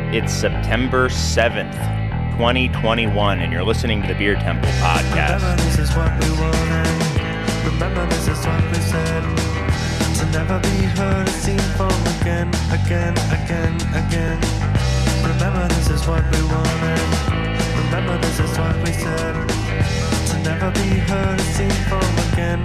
It's September 7th, 2021, and you're listening to the Beer Temple podcast. Remember, this is what we wanted. Remember, this is what we said. To never be heard or seen from again. Remember, this is what we wanted. Remember, this is what we said. To never be heard or seen from again.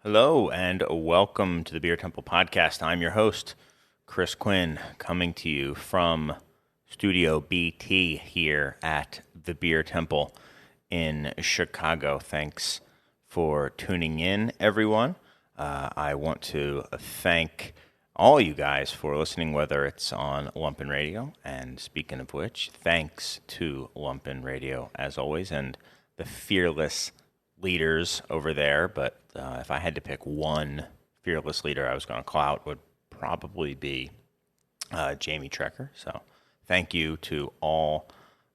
Hello, and welcome to the Beer Temple podcast. I'm your host, Chris Quinn, coming to you from Studio BT here at the Beer Temple in Chicago. Thanks for tuning in, everyone. I want to thank all you guys for listening, whether it's on Lumpen Radio. And speaking of which, thanks to Lumpen Radio, as always, and the fearless leaders over there. But if I had to pick one fearless leader I was going to call out, would probably be Jamie Trecker. So thank you to all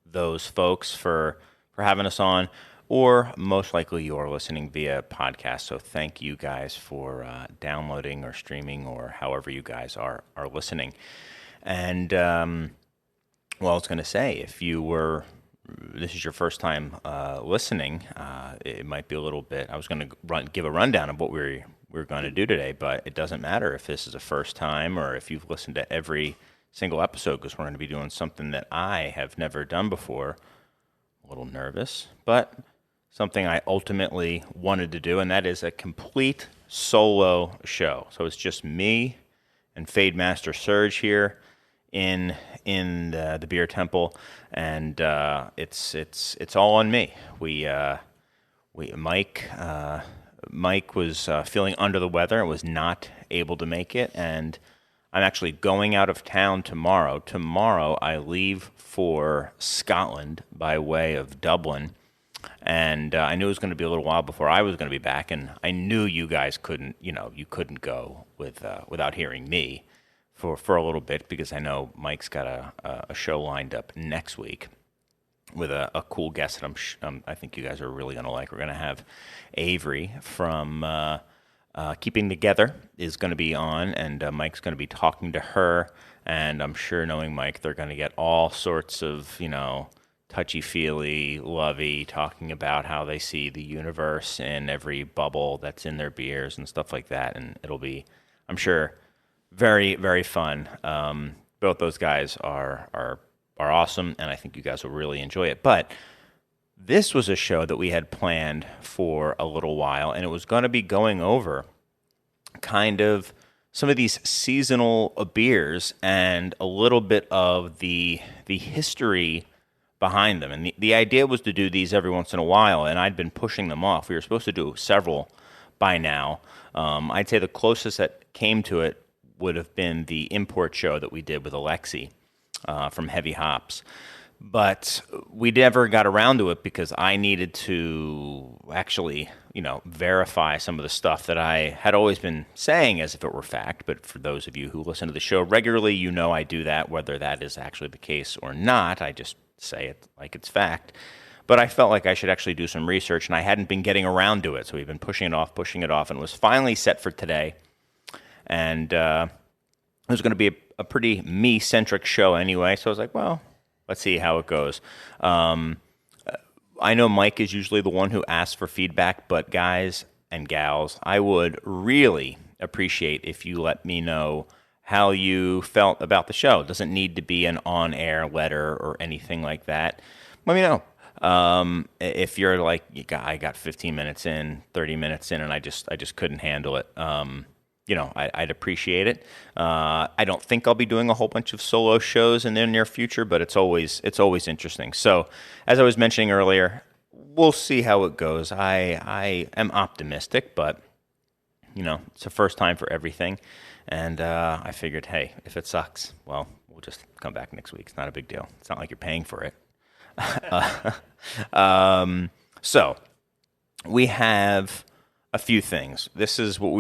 those folks for having us on, or most likely you're listening via podcast. So thank you guys for downloading or streaming or however you guys are listening. And well, I was going to say, if this is your first time listening, it might be a little bit. I was going to give a rundown of what we're going to do today, but it doesn't matter if this is a first time or if you've listened to every single episode, because we're going to be doing something that I have never done before. A little nervous, but something I ultimately wanted to do, and that is a complete solo show. So it's just me and Fade Master Surge here in the Beer Temple, and it's all on me. Mike was feeling under the weather and was not able to make it, and I'm actually going out of town tomorrow. Tomorrow I leave for Scotland by way of Dublin, and I knew it was going to be a little while before I was going to be back, and I knew you guys couldn't go without hearing me for a little bit, because I know Mike's got a show lined up next week with a cool guest that I think you guys are really going to like. We're going to have Avery from Keeping Together is going to be on, and Mike's going to be talking to her, and I'm sure, knowing Mike, they're going to get all sorts of, touchy-feely, lovey, talking about how they see the universe and every bubble that's in their beers and stuff like that, and it'll be, I'm sure, very, very fun. Both those guys are awesome, and I think you guys will really enjoy it. But this was a show that we had planned for a little while, and it was going to be going over kind of some of these seasonal beers and a little bit of the history behind them. And the idea was to do these every once in a while, and I'd been pushing them off. We were supposed to do several by now. I'd say the closest that came to it would have been the import show that we did with Alexi from Heavy Hops. But we never got around to it because I needed to actually, verify some of the stuff that I had always been saying as if it were fact. But for those of you who listen to the show regularly, I do that, whether that is actually the case or not. I just say it like it's fact. But I felt like I should actually do some research, and I hadn't been getting around to it. So we've been pushing it off, and it was finally set for today. And it was going to be a pretty me-centric show anyway, so I was like, well, let's see how it goes. I know Mike is usually the one who asks for feedback, but guys and gals, I would really appreciate if you let me know how you felt about the show. It doesn't need to be an on-air letter or anything like that. Let me know. If you're like, I got 15 minutes in, 30 minutes in, and I just couldn't handle it. I'd appreciate it. I don't think I'll be doing a whole bunch of solo shows in the near future, but it's always interesting. So, as I was mentioning earlier, we'll see how it goes. I am optimistic, but it's the first time for everything, and I figured, hey, if it sucks, well, we'll just come back next week. It's not a big deal. It's not like you're paying for it. So we have a few things. This is what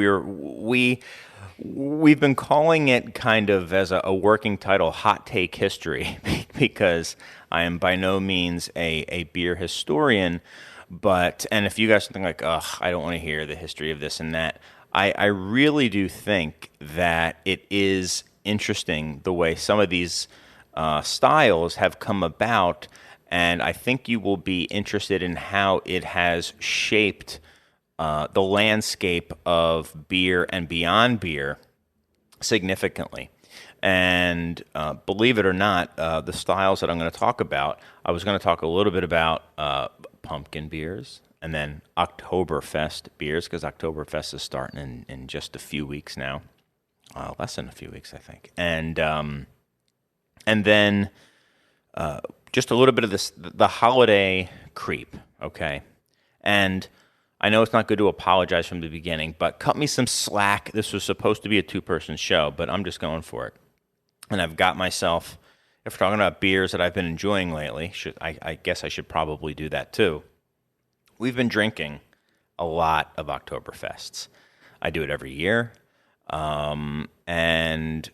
we've been calling it kind of as a working title, hot take history, because I am by no means a beer historian. But and if you guys think like, ugh, I don't want to hear the history of this and that, I really do think that it is interesting the way some of these styles have come about, and I think you will be interested in how it has shaped the landscape of beer and beyond beer significantly. And believe it or not, the styles that I'm going to talk about, I was going to talk a little bit about pumpkin beers and then Oktoberfest beers, because Oktoberfest is starting in just a few weeks now, less than a few weeks, I think. And then just a little bit of the holiday creep, okay? And I know it's not good to apologize from the beginning, but cut me some slack. This was supposed to be a two-person show, but I'm just going for it. And I've got myself, if we're talking about beers that I've been enjoying lately, I guess I should probably do that too. We've been drinking a lot of Oktoberfests. I do it every year. And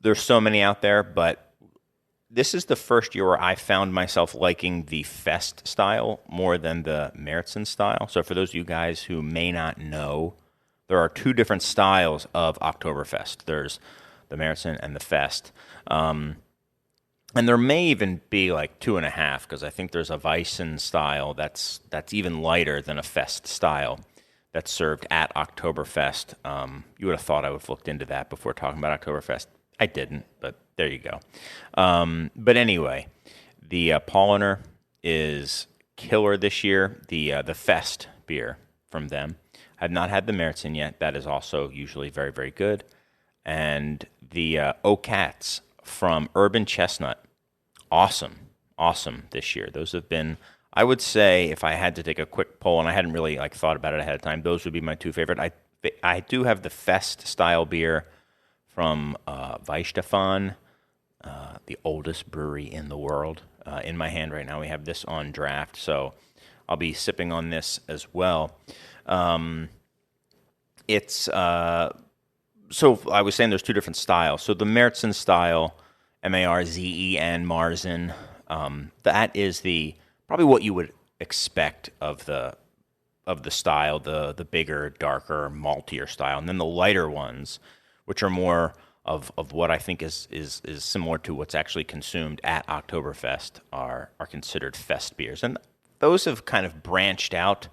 there's so many out there, but this is the first year where I found myself liking the Fest style more than the Märzen style. So for those of you guys who may not know, there are two different styles of Oktoberfest. There's the Märzen and the Fest. And there may even be like 2.5, because I think there's a Weissen style that's even lighter than a Fest style that's served at Oktoberfest. You would have thought I would have looked into that before talking about Oktoberfest. I didn't, but there you go. But anyway, the Paulaner is killer this year. The Fest beer from them. I've not had the Märzen yet. That is also usually very, very good. And the O'Cats from Urban Chestnut, awesome this year. Those have been, I would say, if I had to take a quick poll, and I hadn't really like thought about it ahead of time, those would be my two favorite. I do have the Fest style beer from Weihenstephan, the oldest brewery in the world, in my hand right now. We have this on draft, so I'll be sipping on this as well. It's so I was saying there's two different styles. So the Märzen style, Marzen, Marzen, that is the probably what you would expect of the style, the bigger, darker, maltier style, and then the lighter ones, which are more of what I think is similar to what's actually consumed at Oktoberfest, are considered Fest beers, and those have kind of branched out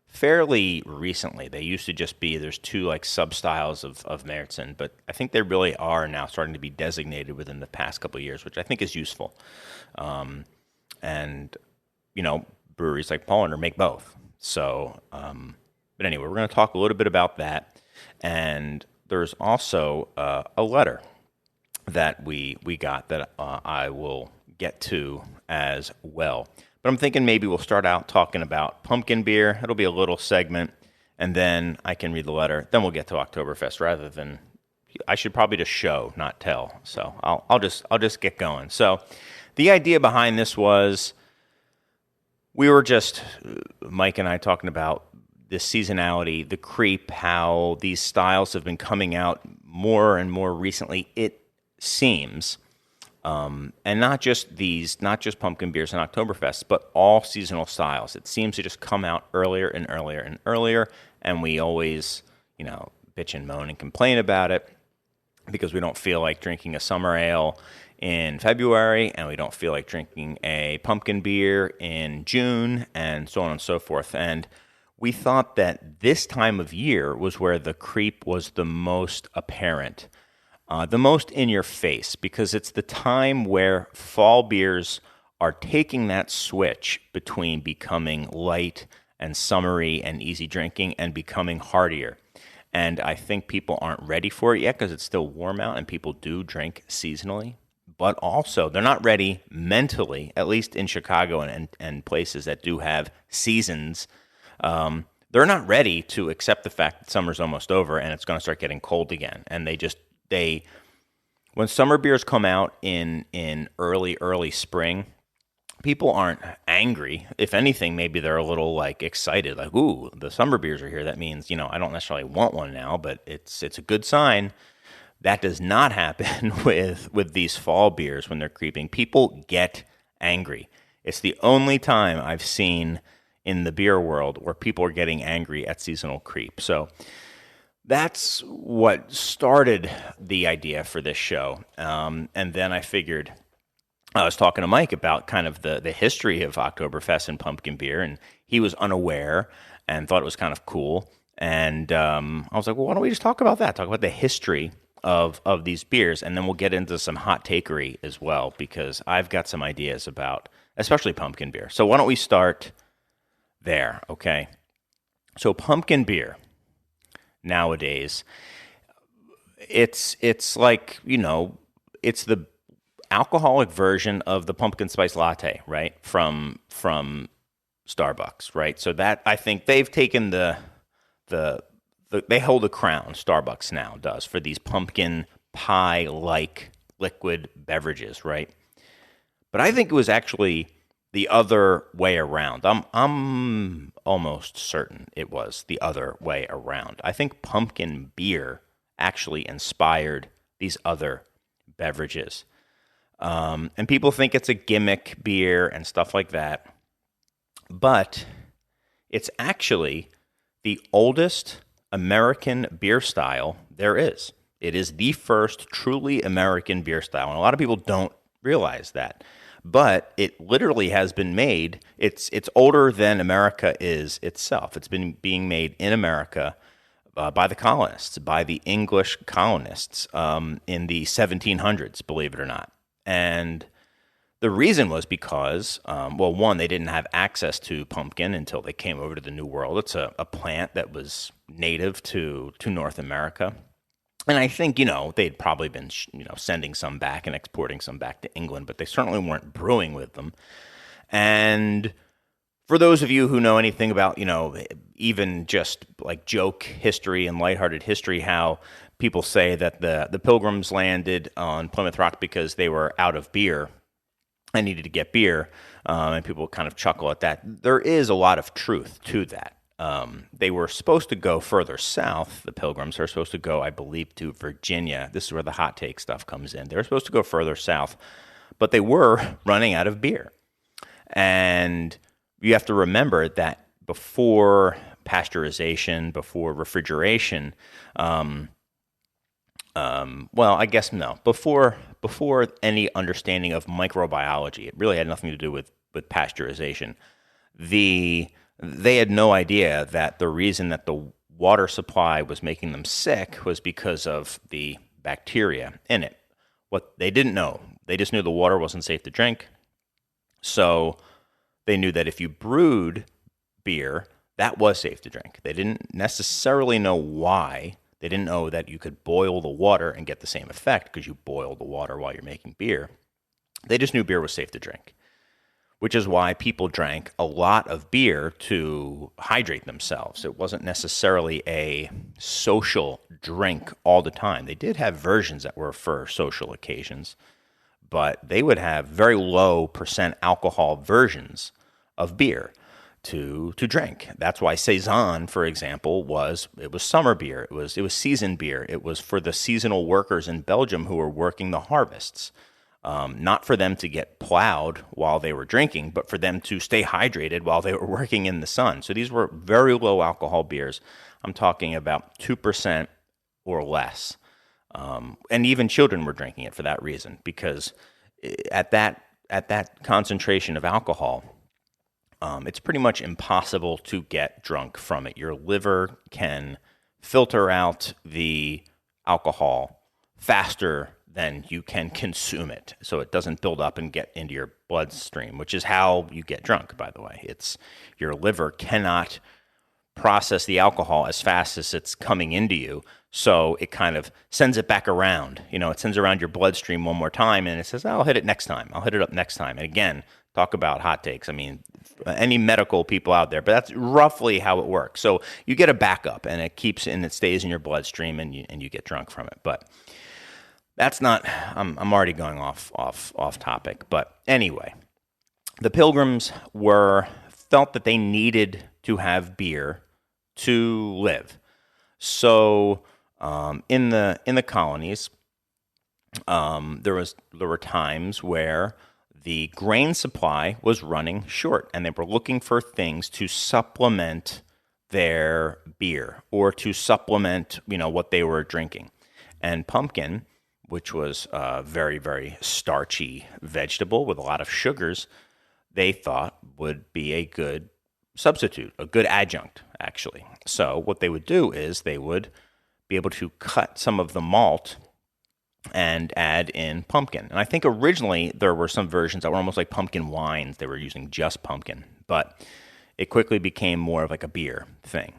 fairly recently. They used to just be, there's two like sub-styles of Märzen, but I think they really are now starting to be designated within the past couple of years, which I think is useful. And, you know, breweries like Paulaner make both. So, but anyway, we're going to talk a little bit about that. And there's also a letter that we got that I will get to as well. But I'm thinking maybe we'll start out talking about pumpkin beer. It'll be a little segment, and then I can read the letter. Then we'll get to Oktoberfest. Rather than, I should probably just show, not tell. So I'll just get going. So the idea behind this was we were just Mike and I talking about the seasonality, the creep, how these styles have been coming out more and more recently. It seems. And not just pumpkin beers and Oktoberfest, but all seasonal styles. It seems to just come out earlier and earlier and earlier, and we always, bitch and moan and complain about it because we don't feel like drinking a summer ale in February, and we don't feel like drinking a pumpkin beer in June, and so on and so forth. And we thought that this time of year was where the creep was the most apparent. The most in your face, because it's the time where fall beers are taking that switch between becoming light and summery and easy drinking and becoming heartier. And I think people aren't ready for it yet because it's still warm out and people do drink seasonally. But also, they're not ready mentally, at least in Chicago and places that do have seasons. They're not ready to accept the fact that summer's almost over and it's going to start getting cold again. And when summer beers come out in early spring, people aren't angry. If anything, maybe they're a little like excited, like, ooh, the summer beers are here. That means, I don't necessarily want one now, but it's a good sign. That does not happen with these fall beers when they're creeping. People get angry. It's the only time I've seen in the beer world where people are getting angry at seasonal creep. So that's what started the idea for this show. And then I figured, I was talking to Mike about kind of the history of Oktoberfest and pumpkin beer, and he was unaware and thought it was kind of cool. And I was like, well, why don't we just talk about that? Talk about the history of these beers, and then we'll get into some hot takery as well, because I've got some ideas about, especially pumpkin beer. So why don't we start there, okay? So pumpkin beer nowadays, it's like, it's the alcoholic version of the pumpkin spice latte, right? From Starbucks, right? So that, I think they've taken they hold the crown, Starbucks now does, for these pumpkin pie-like liquid beverages, right? But I think it was actually the other way around. I'm almost certain it was the other way around. I think pumpkin beer actually inspired these other beverages. And people think it's a gimmick beer and stuff like that. But it's actually the oldest American beer style there is. It is the first truly American beer style. And a lot of people don't realize that. But it literally has been made. It's older than America is itself. It's been being made in America by the colonists, by the English colonists in the 1700s, believe it or not. And the reason was because, one, they didn't have access to pumpkin until they came over to the New World. It's a plant that was native to North America. And I think, they'd probably been, sending some back and exporting some back to England, but they certainly weren't brewing with them. And for those of you who know anything about, even just like joke history and lighthearted history, how people say that the Pilgrims landed on Plymouth Rock because they were out of beer and needed to get beer, and people kind of chuckle at that. There is a lot of truth to that. They were supposed to go further south. The Pilgrims are supposed to go, I believe, to Virginia. This is where the hot take stuff comes in. They were supposed to go further south, but they were running out of beer. And you have to remember that before pasteurization, before refrigeration, before any understanding of microbiology, it really had nothing to do with pasteurization. They had no idea that the reason that the water supply was making them sick was because of the bacteria in it. What they didn't know, they just knew the water wasn't safe to drink. So they knew that if you brewed beer, that was safe to drink. They didn't necessarily know why. They didn't know that you could boil the water and get the same effect because you boil the water while you're making beer. They just knew beer was safe to drink, which is why people drank a lot of beer to hydrate themselves. It wasn't necessarily a social drink all the time. They did have versions that were for social occasions, but they would have very low percent alcohol versions of beer to drink. That's why Saison, for example, was summer beer. It was season beer. It was for the seasonal workers in Belgium who were working the harvests. Not for them to get plowed while they were drinking, but for them to stay hydrated while they were working in the sun. So these were very low alcohol beers. I'm talking about 2% or less. And even children were drinking it for that reason, because at that concentration of alcohol, it's pretty much impossible to get drunk from it. Your liver can filter out the alcohol faster than you can consume it, so it doesn't build up and get into your bloodstream, which is how you get drunk, by the way. It's your liver cannot process the alcohol as fast as it's coming into you, so it kind of sends it back around. It sends around your bloodstream one more time, and it says, I'll hit it next time. I'll hit it up next time. And again, talk about hot takes. I mean, any medical people out there, but that's roughly how it works. So you get a backup, and it stays in your bloodstream, and you get drunk from it. But that's not. I'm already going off topic. But anyway, the Pilgrims felt that they needed to have beer to live. So in the colonies, there were times where the grain supply was running short, and they were looking for things to supplement their beer or to supplement, what they were drinking. And pumpkin, which was a very, very starchy vegetable with a lot of sugars, they thought would be a good substitute, a good adjunct, actually. So what they would do is they would be able to cut some of the malt and add in pumpkin. And I think originally there were some versions that were almost like pumpkin wines. They were using just pumpkin, but it quickly became more of like a beer thing.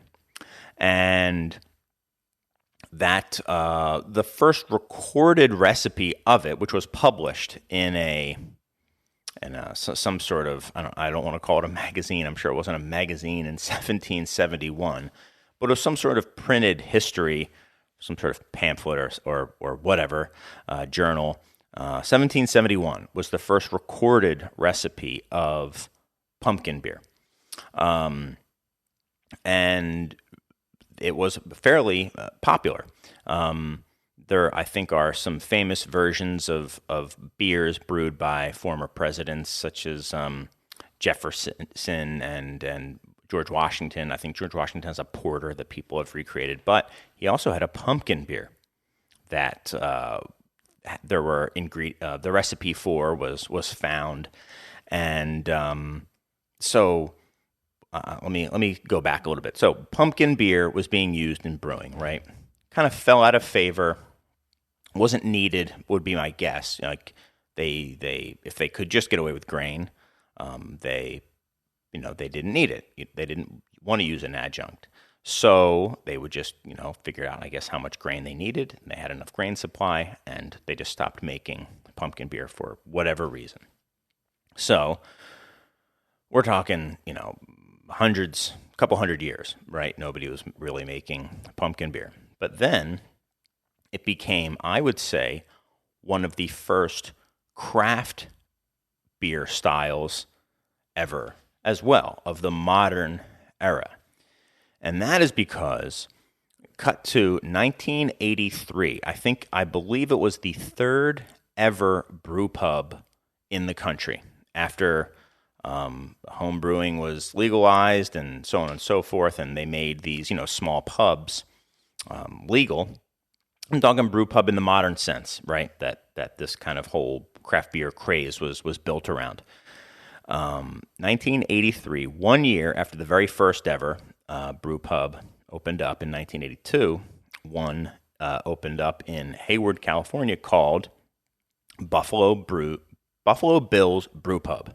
And that the first recorded recipe of it, which was published in some sort of, I don't want to call it a magazine. I'm sure it wasn't a magazine in 1771, but it was some sort of printed history, some sort of pamphlet or whatever journal. 1771 was the first recorded recipe of pumpkin beer, and it was fairly popular. There, I think, are some famous versions of beers brewed by former presidents, such as Jefferson and George Washington. I think George Washington has a porter that people have recreated, but he also had a pumpkin beer that there were the recipe for was found, and so let me go back a little bit. So pumpkin beer was being used in brewing, right? Kind of fell out of favor. Wasn't needed, would be my guess. Like they if they could just get away with grain, they didn't need it. They didn't want to use an adjunct. So they would just, figure out, I guess, how much grain they needed. And they had enough grain supply, and they just stopped making pumpkin beer for whatever reason. So we're talking, couple hundred years, right? Nobody was really making pumpkin beer. But then it became, I would say, one of the first craft beer styles ever as well, of the modern era. And that is because, cut to 1983, I believe it was the third ever brew pub in the country after home brewing was legalized and so on and so forth, and they made these, small pubs legal. I'm talking brew pub in the modern sense, right? That this kind of whole craft beer craze was built around. 1983, 1 year after the very first ever brew pub opened up in 1982, one opened up in Hayward, California, called Buffalo Bill's Brew Pub.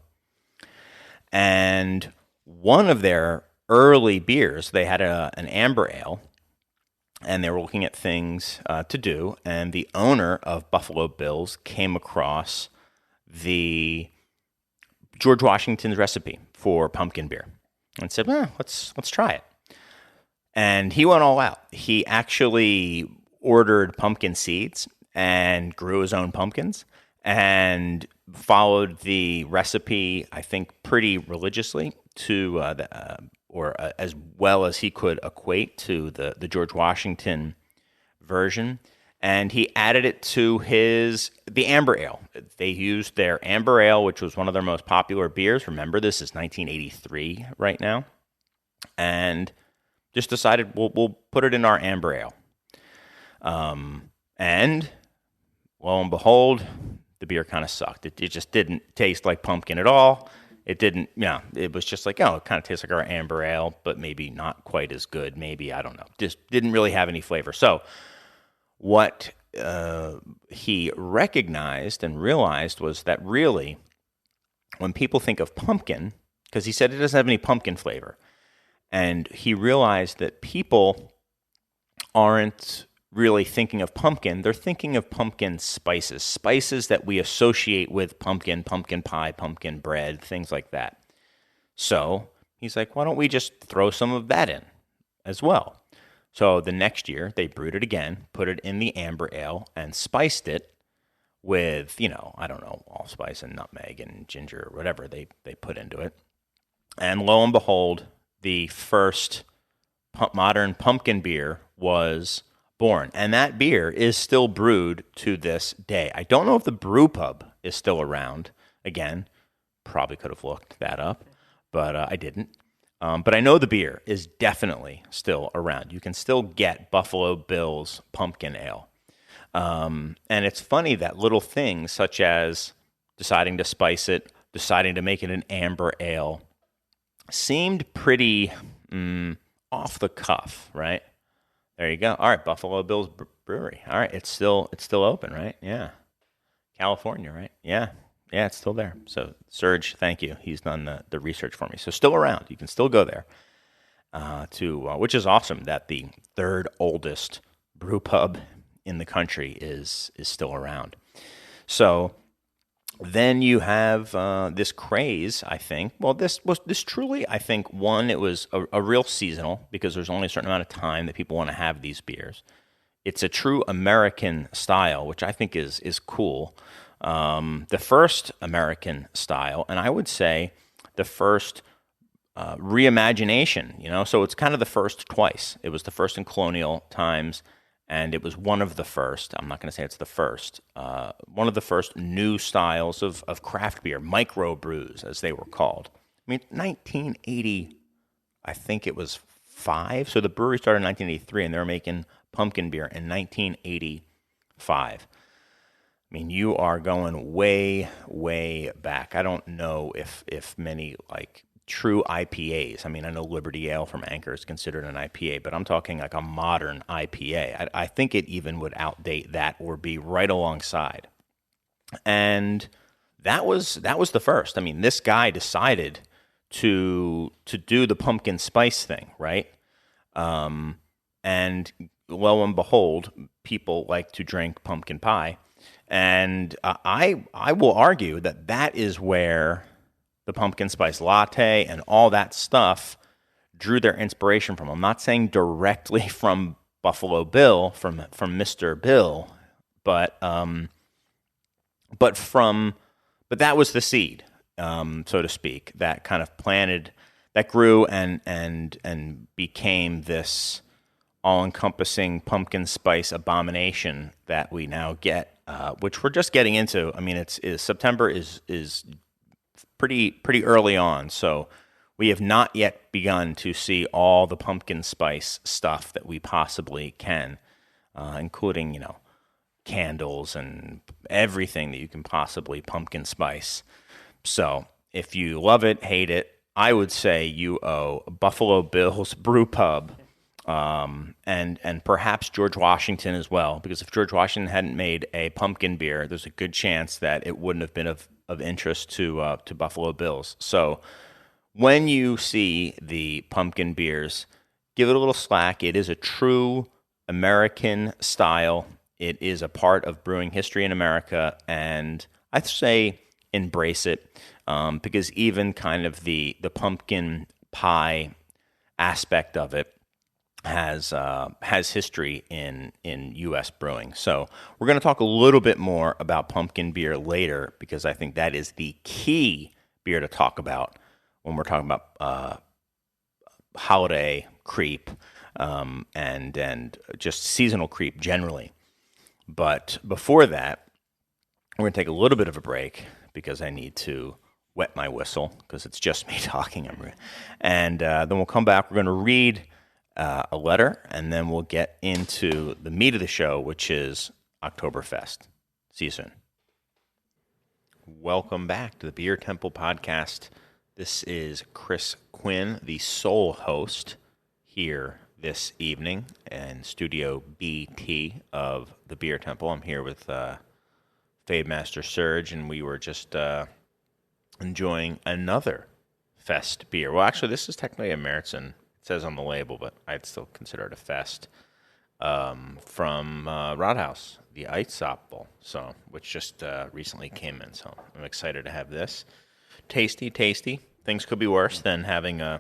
And one of their early beers, they had an amber ale, and they were looking at things to do, and the owner of Buffalo Bill's came across the George Washington's recipe for pumpkin beer and said, let's try it. And he went all out. He actually ordered pumpkin seeds and grew his own pumpkins and followed the recipe, I think, pretty religiously to as well as he could equate to the George Washington version. And he added it to the amber ale. They used their amber ale, which was one of their most popular beers. Remember, this is 1983 right now. And just decided we'll put it in our amber ale. And lo and behold, the beer kind of sucked. It just didn't taste like pumpkin at all. It didn't, it was just like, it kind of tastes like our amber ale, but maybe not quite as good. Maybe, I don't know. Just didn't really have any flavor. So what he recognized and realized was that really, when people think of pumpkin, because he said it doesn't have any pumpkin flavor, and he realized that people aren't really thinking of pumpkin. They're thinking of pumpkin spices that we associate with pumpkin pie, pumpkin bread, things like that. So he's like, why don't we just throw some of that in as well? So the next year, they brewed it again, put it in the amber ale, and spiced it with, I don't know, allspice and nutmeg and ginger or whatever they put into it. And lo and behold, the first modern pumpkin beer was born. And that beer is still brewed to this day. I don't know if the brew pub is still around. Again, probably could have looked that up, but I didn't. But I know the beer is definitely still around. You can still get Buffalo Bill's pumpkin ale. And it's funny that little things such as deciding to spice it, deciding to make it an amber ale, seemed pretty off the cuff, right? There you go. All right, Buffalo Bill's Brewery. All right, it's still open, right? Yeah. California, right? Yeah. Yeah, it's still there. So Serge, thank you. He's done the research for me. So still around. You can still go there. Which is awesome that the third oldest brew pub in the country is still around. So then you have this craze, I think. Well, this truly, I think, one, it was a real seasonal because there's only a certain amount of time that people want to have these beers. It's a true American style, which I think is cool. The first American style, and I would say the first reimagination, so it's kind of the first twice. It was the first in colonial times, and it was one of the first, I'm not going to say it's the first, one of the first new styles of craft beer, micro brews, as they were called. I mean, 1980, I think it was 5. So the brewery started in 1983, and they were making pumpkin beer in 1985. I mean, you are going way, way back. I don't know if many, like, true IPAs. I mean, I know Liberty Ale from Anchor is considered an IPA, but I'm talking like a modern IPA. I think it even would outdate that or be right alongside. And that was the first. I mean, this guy decided to do the pumpkin spice thing, right? And lo and behold, people like to drink pumpkin pie. And I will argue that is where the pumpkin spice latte and all that stuff drew their inspiration from. I'm not saying directly from Buffalo Bill, from Mr. Bill, but that was the seed, so to speak, that kind of that grew and became this all-encompassing pumpkin spice abomination that we now get, which we're just getting into. I mean, September is pretty early on, so we have not yet begun to see all the pumpkin spice stuff that we possibly can, including, candles and everything that you can possibly pumpkin spice. So if you love it, hate it, I would say you owe Buffalo Bill's Brew Pub and perhaps George Washington as well, because if George Washington hadn't made a pumpkin beer, there's a good chance that it wouldn't have been of interest to Buffalo Bills. So when you see the pumpkin beers, give it a little slack. It is a true American style. It is a part of brewing history in America, and I'd say embrace it, because even kind of the pumpkin pie aspect of it has history in U.S. brewing. So we're going to talk a little bit more about pumpkin beer later, because I think that is the key beer to talk about when we're talking about holiday creep and just seasonal creep generally. But before that, we're going to take a little bit of a break because I need to wet my whistle because it's just me talking. And then we'll come back. We're going to read a letter, and then we'll get into the meat of the show, which is Oktoberfest. See you soon. Welcome back to the Beer Temple Podcast. This is Chris Quinn, the sole host here this evening in Studio BT of the Beer Temple. I'm here with Fade Master Serge, and we were just enjoying another Fest beer. Well, actually, this is technically a Märzen. It says on the label, but I'd still consider it a Fest from Rathaus, the Eisapfel, so which just recently came in. So I'm excited to have this. Tasty. Things could be worse than having a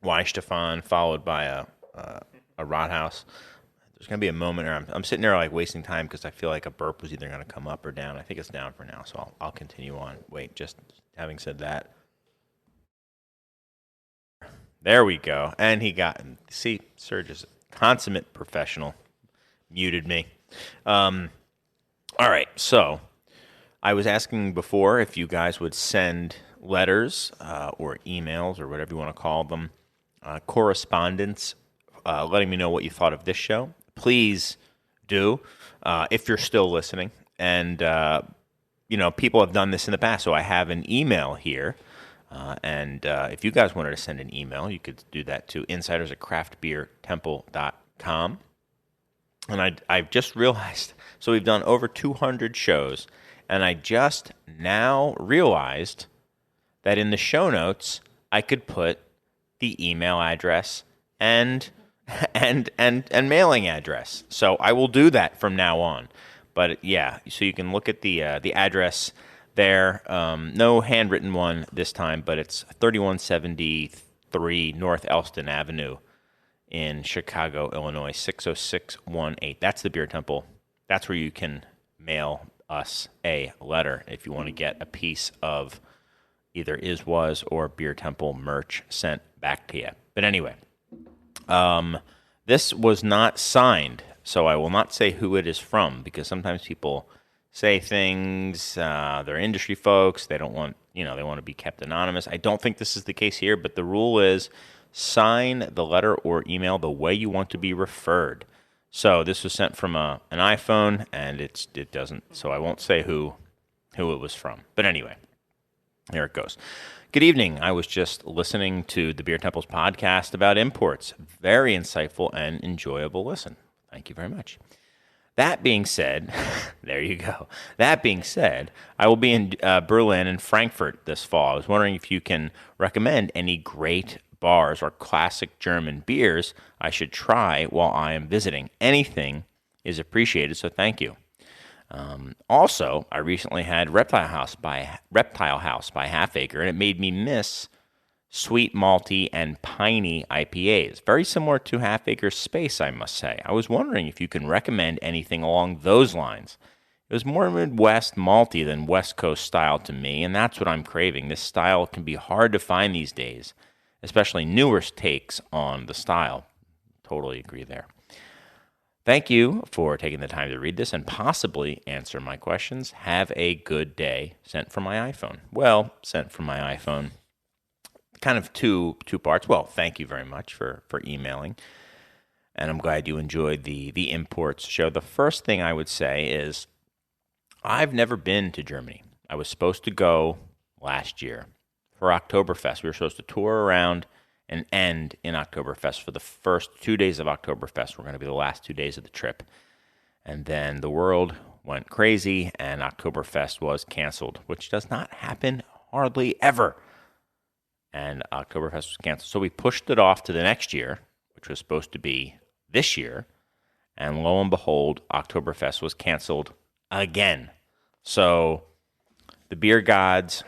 Weihenstephan followed by a Rathaus. There's going to be a moment where I'm sitting there like wasting time because I feel like a burp was either going to come up or down. I think it's down for now, so I'll continue on. Wait, just having said that. There we go. And he got, see, Serge is a consummate professional. Muted me. All right, so I was asking before if you guys would send letters or emails or whatever you want to call them, correspondence, letting me know what you thought of this show. Please do, if you're still listening. And, people have done this in the past, so I have an email here. And if you guys wanted to send an email, you could do that to insiders@craftbeertemple.com. And I've just realized, so we've done over 200 shows, and I just now realized that in the show notes, I could put the email address and mailing address. So I will do that from now on. But yeah, so you can look at the address there. No handwritten one this time, but it's 3173 North Elston Avenue in Chicago, Illinois, 60618. That's the Beer Temple. That's where you can mail us a letter if you want to get a piece of either was or Beer Temple merch sent back to you. But anyway, this was not signed, so I will not say who it is from, because sometimes people say things, they're industry folks, they don't want, they want to be kept anonymous. I don't think this is the case here, but the rule is sign the letter or email the way you want to be referred. So this was sent from an iPhone, and it doesn't, so I won't say who it was from. But anyway, here it goes. Good evening. I was just listening to the Beer Temple's podcast about imports. Very insightful and enjoyable listen. Thank you very much. That being said, there you go. That being said, I will be in Berlin and Frankfurt this fall. I was wondering if you can recommend any great bars or classic German beers I should try while I am visiting. Anything is appreciated, so thank you. Also, I recently had Reptile House by Half Acre, and it made me miss sweet, malty, and piney IPAs. Very similar to Half Acre Space, I must say. I was wondering if you can recommend anything along those lines. It was more Midwest malty than West Coast style to me, and that's what I'm craving. This style can be hard to find these days, especially newer takes on the style. Totally agree there. Thank you for taking the time to read this and possibly answer my questions. Have a good day. Sent from my iPhone. Well, sent from my iPhone. Kind of two parts. Well, thank you very much for emailing. And I'm glad you enjoyed the imports show. The first thing I would say is I've never been to Germany. I was supposed to go last year for Oktoberfest. We were supposed to tour around and end in Oktoberfest. For the first 2 days of Oktoberfest were going to be the last 2 days of the trip. And then the world went crazy and Oktoberfest was canceled, which does not happen hardly ever. And Oktoberfest was canceled. So we pushed it off to the next year, which was supposed to be this year. And lo and behold, Oktoberfest was canceled again. So the beer gods,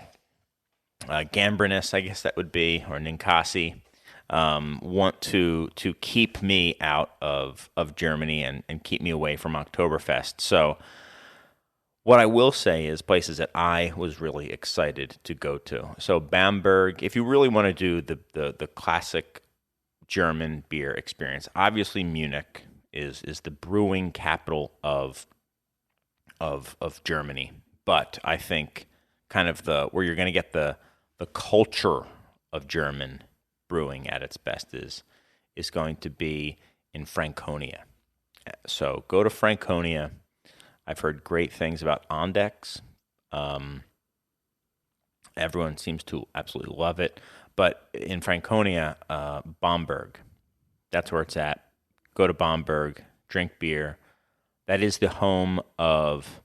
Gambrinus, I guess that would be, or Ninkasi, want to keep me out of Germany and keep me away from Oktoberfest. So what I will say is places that I was really excited to go to. So Bamberg, if you really want to do the classic German beer experience, obviously Munich is the brewing capital of Germany. But I think kind of where you're going to get the culture of German brewing at its best is going to be in Franconia. So go to Franconia. I've heard great things about Ondex. Everyone seems to absolutely love it. But in Franconia, Bamberg, that's where it's at. Go to Bamberg, drink beer. That is the home of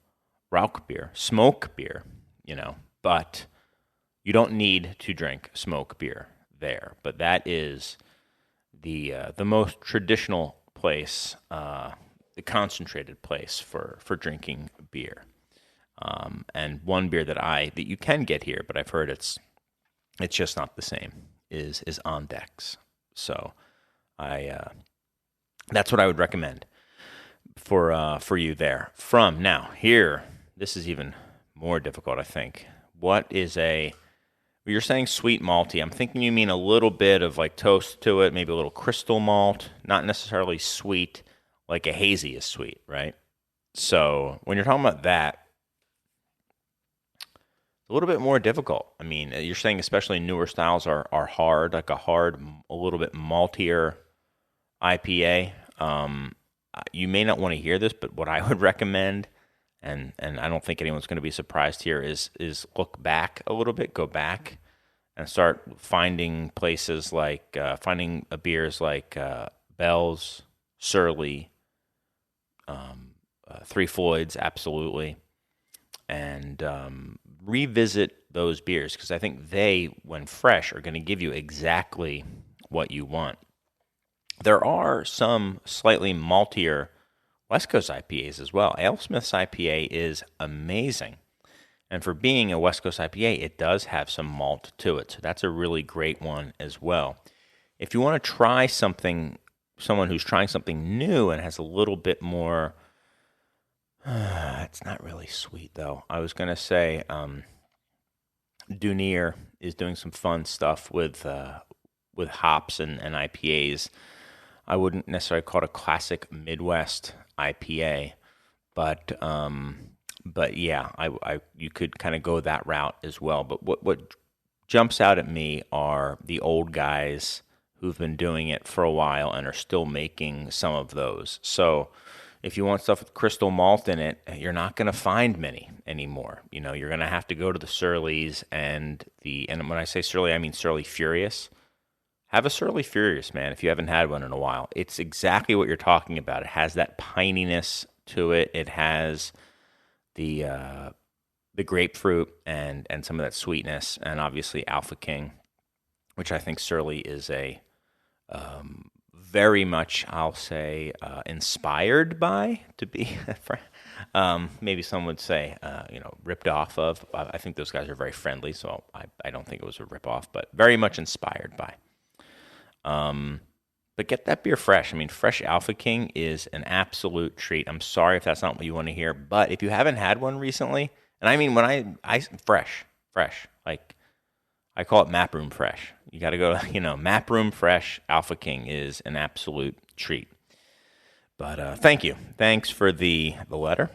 Rauch beer, smoke beer, but you don't need to drink smoke beer there. But that is the most traditional place, the concentrated place for drinking beer. And one beer that you can get here, but I've heard it's just not the same, is Ondex. So that's what I would recommend. for you there. From now here, this is even more difficult, I think. What is you're saying sweet malty. I'm thinking you mean a little bit of like toast to it, maybe a little crystal malt, not necessarily sweet like a hazy is sweet, right? So when you're talking about that, it's a little bit more difficult. I mean, you're saying especially newer styles are hard, like a little bit maltier IPA. You may not want to hear this, but what I would recommend, and I don't think anyone's going to be surprised here, is look back a little bit, go back, and start finding places like finding beers like Bell's, Surly, Three Floyds, absolutely, and revisit those beers because I think they, when fresh, are going to give you exactly what you want. There are some slightly maltier West Coast IPAs as well. AleSmith's IPA is amazing. And for being a West Coast IPA, it does have some malt to it. So that's a really great one as well. If you want to try someone who's trying something new and has a little bit more, it's not really sweet though. I was going to say Dunier is doing some fun stuff with hops and IPAs. I wouldn't necessarily call it a classic Midwest IPA, but yeah, you could kind of go that route as well. But what jumps out at me are the old guys who've been doing it for a while and are still making some of those. So if you want stuff with crystal malt in it, you're not going to find many anymore. You know, you're going to have to go to the Surlys and when I say Surly, I mean Surly Furious. Have a Surly Furious, man, if you haven't had one in a while. It's exactly what you're talking about. It has that pininess to it. It has the grapefruit and some of that sweetness, and obviously Alpha King, which I think Surly is a very much, I'll say, inspired by, to be maybe some would say, ripped off of. I think those guys are very friendly, so I don't think it was a rip-off, but very much inspired by. But get that beer fresh. I mean, fresh Alpha King is an absolute treat. I'm sorry if that's not what you want to hear, but if you haven't had one recently, and I mean when I fresh, like I call it map room fresh. You got to go, map room fresh Alpha King is an absolute treat. But thank you. Thanks for the letter.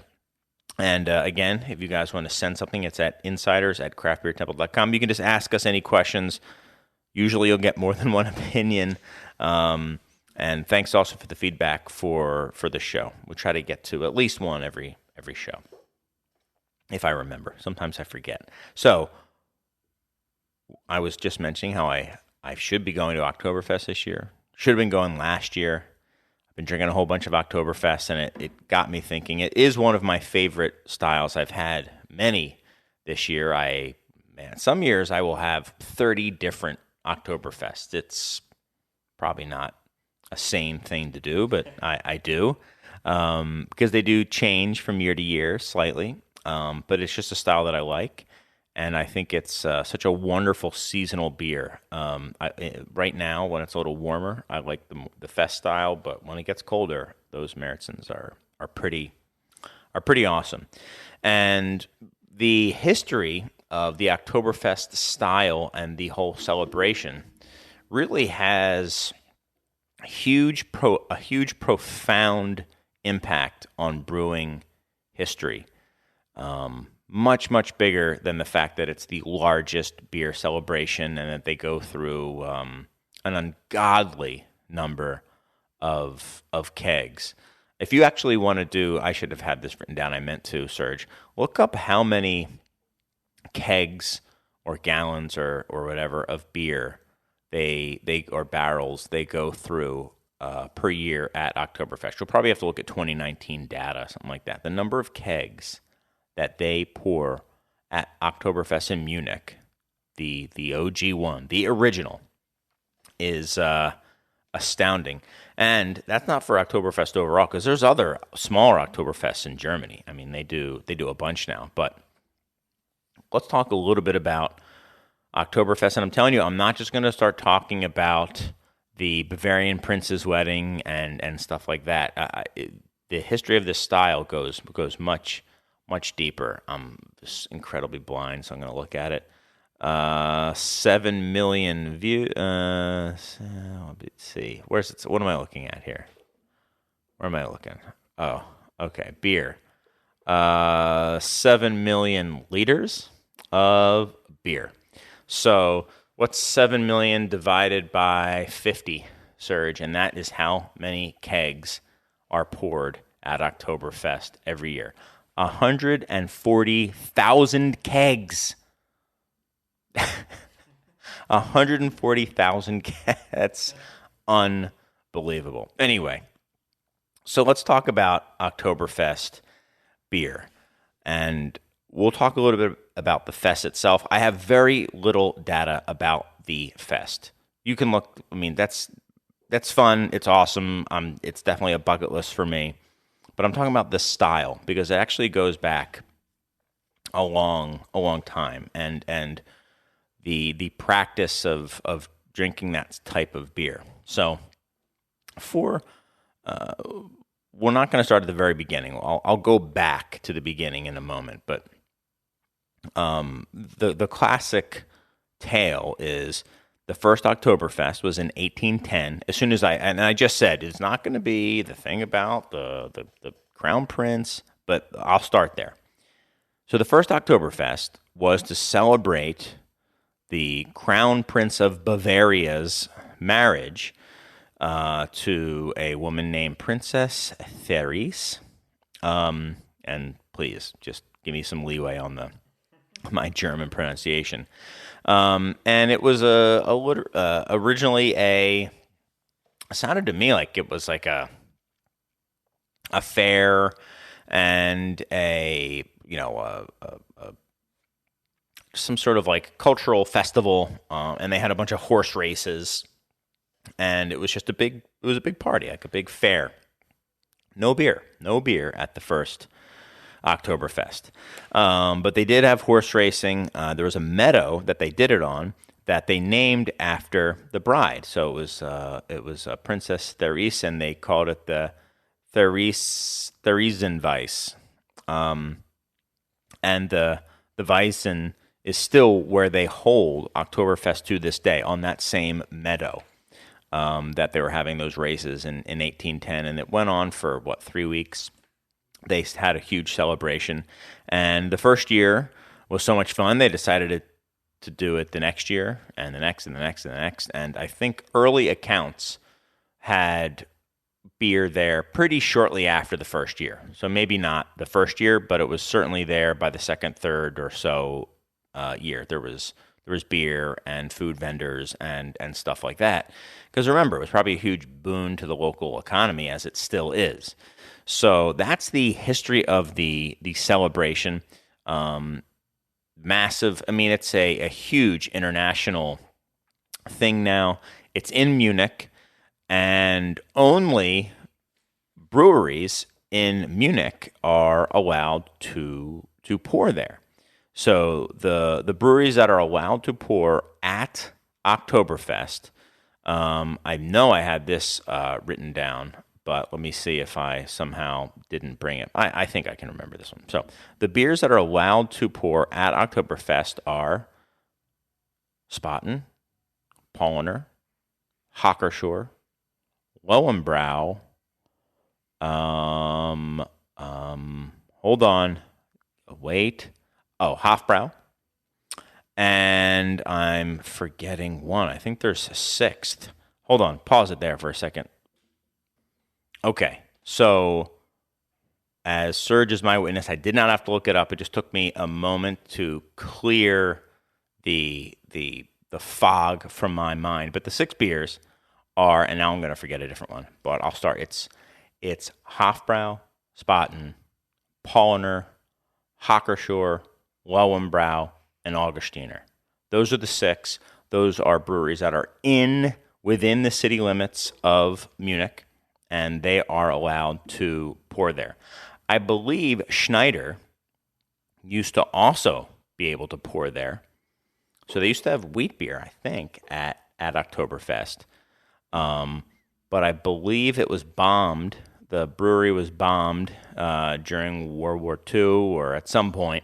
And again, if you guys want to send something, it's at insiders@craftbeertemple.com. You can just ask us any questions. Usually you'll get more than one opinion. And thanks also for the feedback for the show. We try to get to at least one every show, if I remember. Sometimes I forget. So I was just mentioning how I should be going to Oktoberfest this year. Should have been going last year. I've been drinking a whole bunch of Oktoberfest, and it got me thinking. It is one of my favorite styles. I've had many this year. Some years I will have 30 different Oktoberfest. It's probably not a sane thing to do, but I do because they do change from year to year slightly. But it's just a style that I like, and I think it's such a wonderful seasonal beer. Right now, when it's a little warmer, I like the fest style, but when it gets colder, those Märzens are pretty awesome. And the history of the Oktoberfest style and the whole celebration really has a huge profound impact on brewing history. Much, much bigger than the fact that it's the largest beer celebration and that they go through an ungodly number of kegs. If you actually want to do, I should have had this written down, I meant to, Serge, look up how many kegs or gallons or whatever of beer they or barrels they go through per year at Oktoberfest. You'll probably have to look at 2019 data, something like that. The number of kegs that they pour at Oktoberfest in Munich, the OG one, the original, is astounding. And that's not for Oktoberfest overall, because there's other smaller Oktoberfests in Germany. I mean, they do a bunch now. But let's talk a little bit about Oktoberfest. And I'm telling you, I'm not just going to start talking about the Bavarian Prince's wedding and stuff like that. the history of this style goes much deeper. I'm just incredibly blind, so I'm going to look at it. 7 million view. Let's see. Where's it? What am I looking at here? Where am I looking? Oh, okay. Beer. 7 million liters of beer. So what's 7 million divided by 50, Serge? And that is how many kegs are poured at Oktoberfest every year. 140,000 kegs. 140,000 kegs. That's unbelievable. Anyway, so let's talk about Oktoberfest beer. And we'll talk a little bit about the fest itself. I have very little data about the fest. You can look, I mean, that's fun. It's awesome. It's definitely a bucket list for me. But I'm talking about the style because it actually goes back a long time. And the practice of drinking that type of beer. So we're not going to start at the very beginning. I'll go back to the beginning in a moment, but the classic tale is the first Oktoberfest was in 1810. As soon as I just said it's not going to be the thing about the Crown Prince, but I'll start there. So the first Oktoberfest was to celebrate the Crown Prince of Bavaria's marriage to a woman named Princess Therese. And please, just give me some leeway on my German pronunciation. And it was originally sounded to me like it was like a fair and some sort of like cultural festival, and they had a bunch of horse races, and it was just a big party, like a big fair. No beer at the first Oktoberfest, but they did have horse racing. There was a meadow that they did it on that they named after the bride. So it was Princess Therese, and they called it the Theresienwiese, and the Weissen is still where they hold Oktoberfest to this day, on that same meadow that they were having those races in 1810. And it went on for, 3 weeks. They had a huge celebration. And the first year was so much fun, they decided to do it the next year, and the next, and the next, and the next. And I think early accounts had beer there pretty shortly after the first year. So maybe not the first year, but it was certainly there by the second, third or so year. There was beer and food vendors and stuff like that. Because remember, it was probably a huge boon to the local economy, as it still is. So that's the history of the celebration. Massive. I mean, it's a huge international thing now. It's in Munich, and only breweries in Munich are allowed to pour there. So the breweries that are allowed to pour at Oktoberfest, I know I had this written down, but let me see if I somehow didn't bring it. I think I can remember this one. So the beers that are allowed to pour at Oktoberfest are Spaten, Paulaner, Hockershore, Lowenbrau. Hold on. Wait. Oh, Hofbrau. And I'm forgetting one. I think there's a sixth. Hold on. Pause it there for a second. Okay. So, as Serge is my witness, I did not have to look it up. It just took me a moment to clear the fog from my mind. But the six beers are, and now I'm going to forget a different one, but I'll start. It's Hofbrau, Spaten, Paulaner, Hockershore, Lowenbrau, and Augustiner. Those are the six. Those are breweries that are within the city limits of Munich, and they are allowed to pour there. I believe Schneider used to also be able to pour there. So they used to have wheat beer, I think, at Oktoberfest. But I believe it was bombed. the brewery was bombed during World War II or at some point,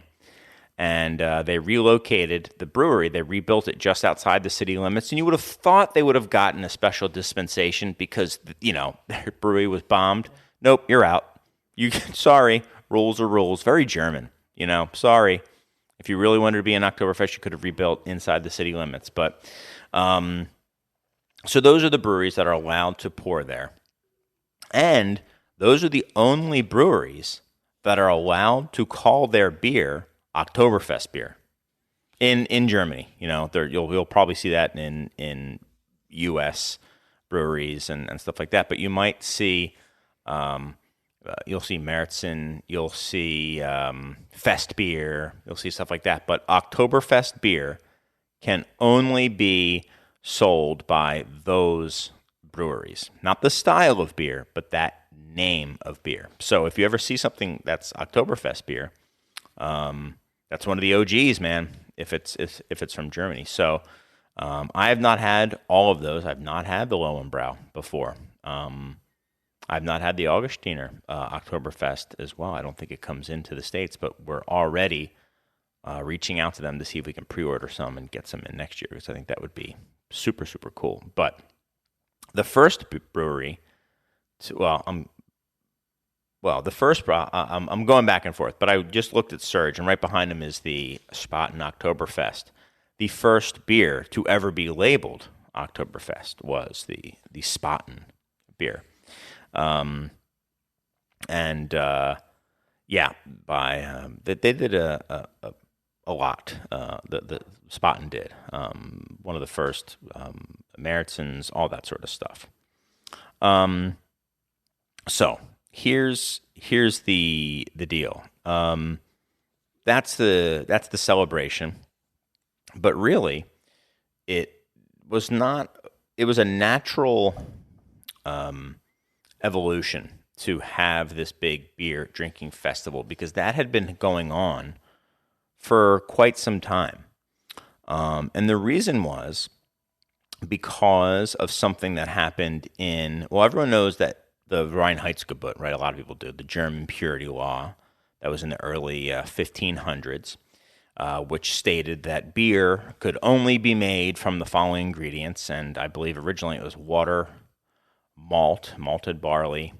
and they relocated the brewery. They rebuilt it just outside the city limits, and you would have thought they would have gotten a special dispensation because, their brewery was bombed. Nope, you're out. Sorry, rules are rules. Very German, sorry. If you really wanted to be an Oktoberfest, you could have rebuilt inside the city limits. But so those are the breweries that are allowed to pour there. And those are the only breweries that are allowed to call their beer Oktoberfest beer in Germany. You'll probably see that in U.S. breweries and stuff like that. But you might see you'll see Märzen, you'll see Fest beer, you'll see stuff like that. But Oktoberfest beer can only be sold by those breweries. Not the style of beer, but that name of beer. So if you ever see something that's Oktoberfest beer, that's one of the OGs, man, if it's from Germany. So I have not had all of those. I've not had the Lowenbrau before. I've not had the Augustiner Oktoberfest as well. I don't think it comes into the States, but we're already reaching out to them to see if we can pre-order some and get some in next year, because I think that would be super, super cool. But the first brewery, I'm going back and forth, but I just looked at Surge, and right behind him is the Spaten Oktoberfest. The first beer to ever be labeled Oktoberfest was the Spaten beer. They did a lot. The Spaten did one of the first Märzens, all that sort of stuff. So here's the deal. That's the celebration, but really, it was not. It was a natural evolution to have this big beer drinking festival, because that had been going on for quite some time. And the reason was because of something that happened everyone knows that the Reinheitsgebot, right? A lot of people do. The German purity law that was in the early 1500s, which stated that beer could only be made from the following ingredients. And I believe originally it was water, malted barley,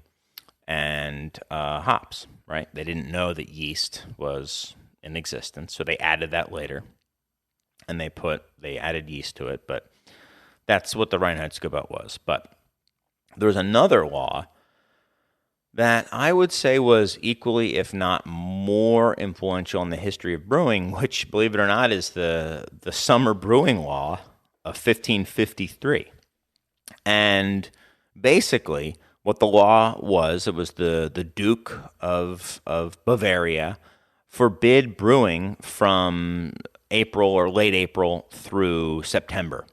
and hops, right? They didn't know that yeast was in existence, so they added that later, and they added yeast to it, but that's what the Reinheitsgebot was. But there was another law that I would say was equally, if not more, influential in the history of brewing, which, believe it or not, is the Summer Brewing Law of 1553. And basically, what the law was, it was the Duke of Bavaria forbid brewing from April or late April through September.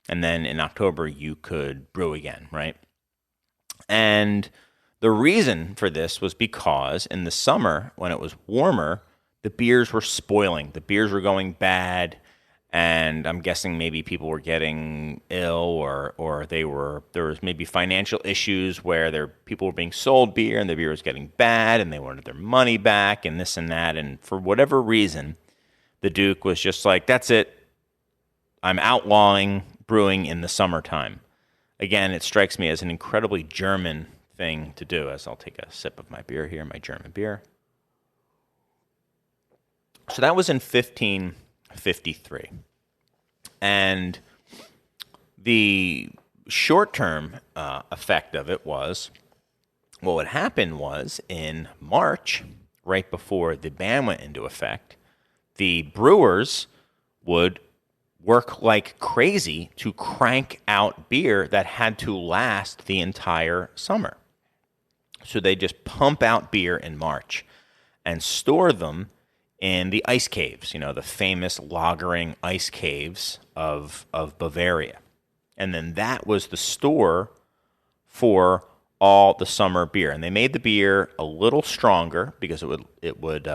And then in October, you could brew again, right? And the reason for this was because in the summer, when it was warmer, the beers were spoiling. The beers were going bad. And I'm guessing maybe people were getting ill, or there was maybe financial issues where people were being sold beer and the beer was getting bad and they wanted their money back and this and that. And for whatever reason, the Duke was just like, that's it. I'm outlawing brewing in the summertime. Again, it strikes me as an incredibly German thing to do, as I'll take a sip of my beer here, my German beer. So that was in 1553. And the short-term effect of it was, what would happen was in March, right before the ban went into effect, the brewers would work like crazy to crank out beer that had to last the entire summer. So they just pump out beer in March and store them in the ice caves, the famous lagering ice caves of Bavaria. And then that was the store for all the summer beer. And they made the beer a little stronger because it would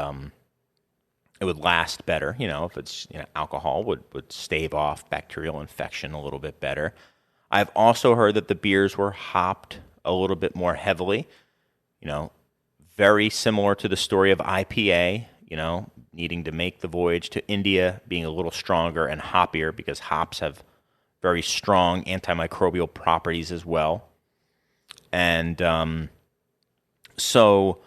last better. If it's alcohol would stave off bacterial infection a little bit better. I've also heard that the beers were hopped a little bit more heavily very similar to the story of IPA, needing to make the voyage to India, being a little stronger and hoppier because hops have very strong antimicrobial properties as well. And so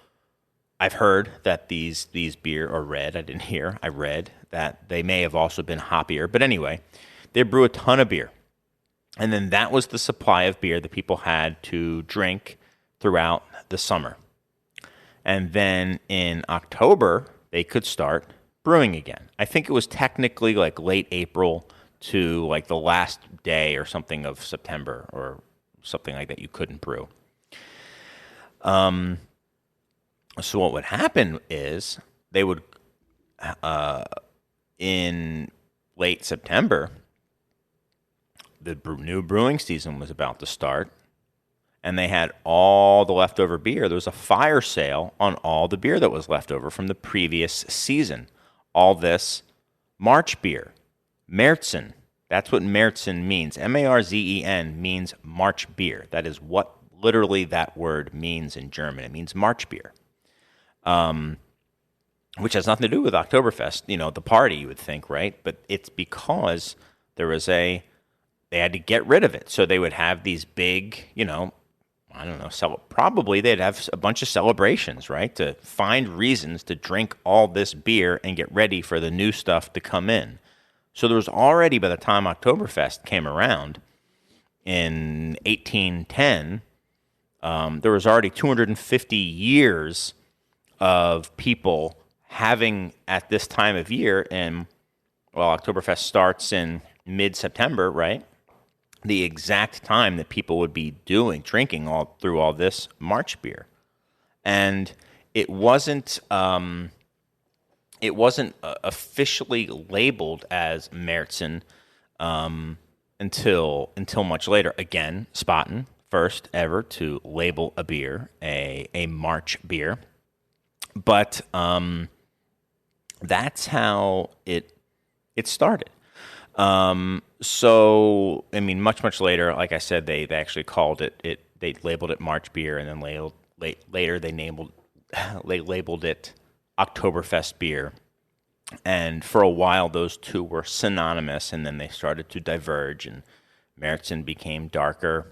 I've heard that these beer, or read, I didn't hear, I read that they may have also been hoppier. But anyway, they brew a ton of beer. And then that was the supply of beer that people had to drink throughout the summer. And then in October, they could start brewing again. I think it was technically like late April to like the last day or something of September or something like that you couldn't brew. So what would happen is they would, in late September, the new brewing season was about to start, and they had all the leftover beer. There was a fire sale on all the beer that was left over from the previous season. All this March beer, Märzen. That's what Märzen means. Marzen means March beer. That is what literally that word means in German. It means March beer, which has nothing to do with Oktoberfest, the party, you would think, right? But it's because there was they had to get rid of it. So they would have these big, probably they'd have a bunch of celebrations, right? To find reasons to drink all this beer and get ready for the new stuff to come in. So there was already, by the time Oktoberfest came around in 1810, there was already 250 years of people having at this time of year, and Oktoberfest starts in mid-September, right? The exact time that people would be drinking all through all this March beer. And it wasn't officially labeled as Märzen until much later. Again, Spaten, first ever to label a beer a March beer. But that's how it started. So, I mean, much later, like I said, they actually called it, they labeled it March beer, and then later they labeled it Oktoberfest beer. And for a while, those two were synonymous, and then they started to diverge, and Märzen became darker,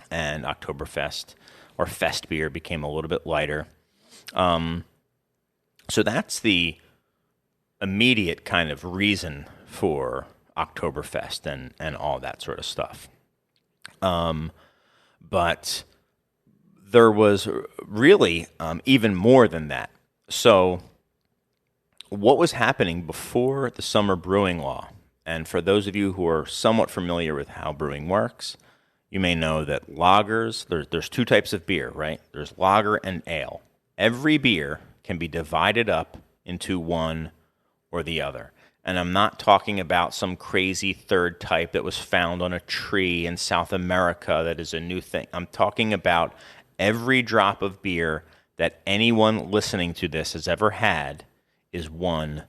and Oktoberfest, or Fest beer, became a little bit lighter. So that's the immediate kind of reason for Oktoberfest and all that sort of stuff. But there was really even more than that. So what was happening before the summer brewing law? And for those of you who are somewhat familiar with how brewing works, you may know that lagers, there's two types of beer, right? There's lager and ale. Every beer can be divided up into one or the other. And I'm not talking about some crazy third type that was found on a tree in South America that is a new thing. I'm talking about every drop of beer that anyone listening to this has ever had is one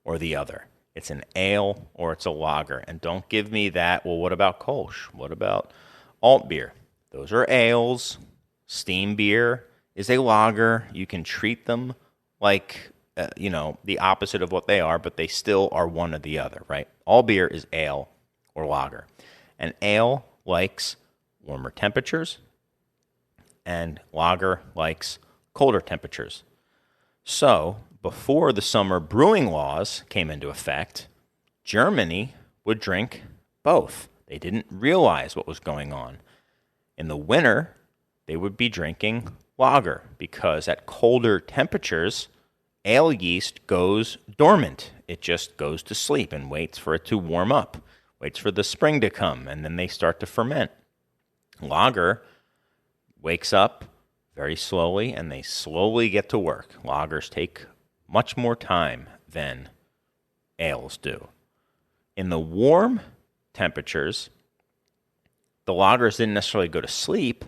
or the other. It's an ale or it's a lager. And don't give me that, well, what about Kolsch? What about alt beer? Those are ales. Steam beer is a lager. You can treat them like the opposite of what they are, but they still are one or the other, right? All beer is ale or lager. And ale likes warmer temperatures, and lager likes colder temperatures. So, before the summer brewing laws came into effect, Germany would drink both. They didn't realize what was going on. In the winter, they would be drinking lager because at colder temperatures, ale yeast goes dormant. It just goes to sleep and waits for it to warm up, waits for the spring to come, and then they start to ferment. Lager wakes up very slowly, and they slowly get to work. Lagers take much more time than ales do. In the warm temperatures, the lagers didn't necessarily go to sleep,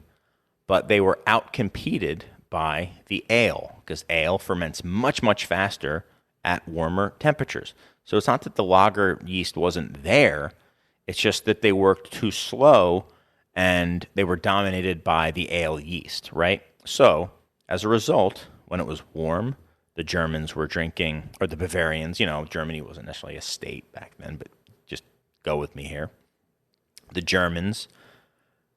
but they were outcompeted by the ale, because ale ferments much faster at warmer temperatures. So it's not that the lager yeast wasn't there, it's just that they worked too slow and they were dominated by the ale yeast, right? So, as a result, when it was warm, the Germans were drinking, or the Bavarians, Germany wasn't necessarily a state back then, but just go with me here. The Germans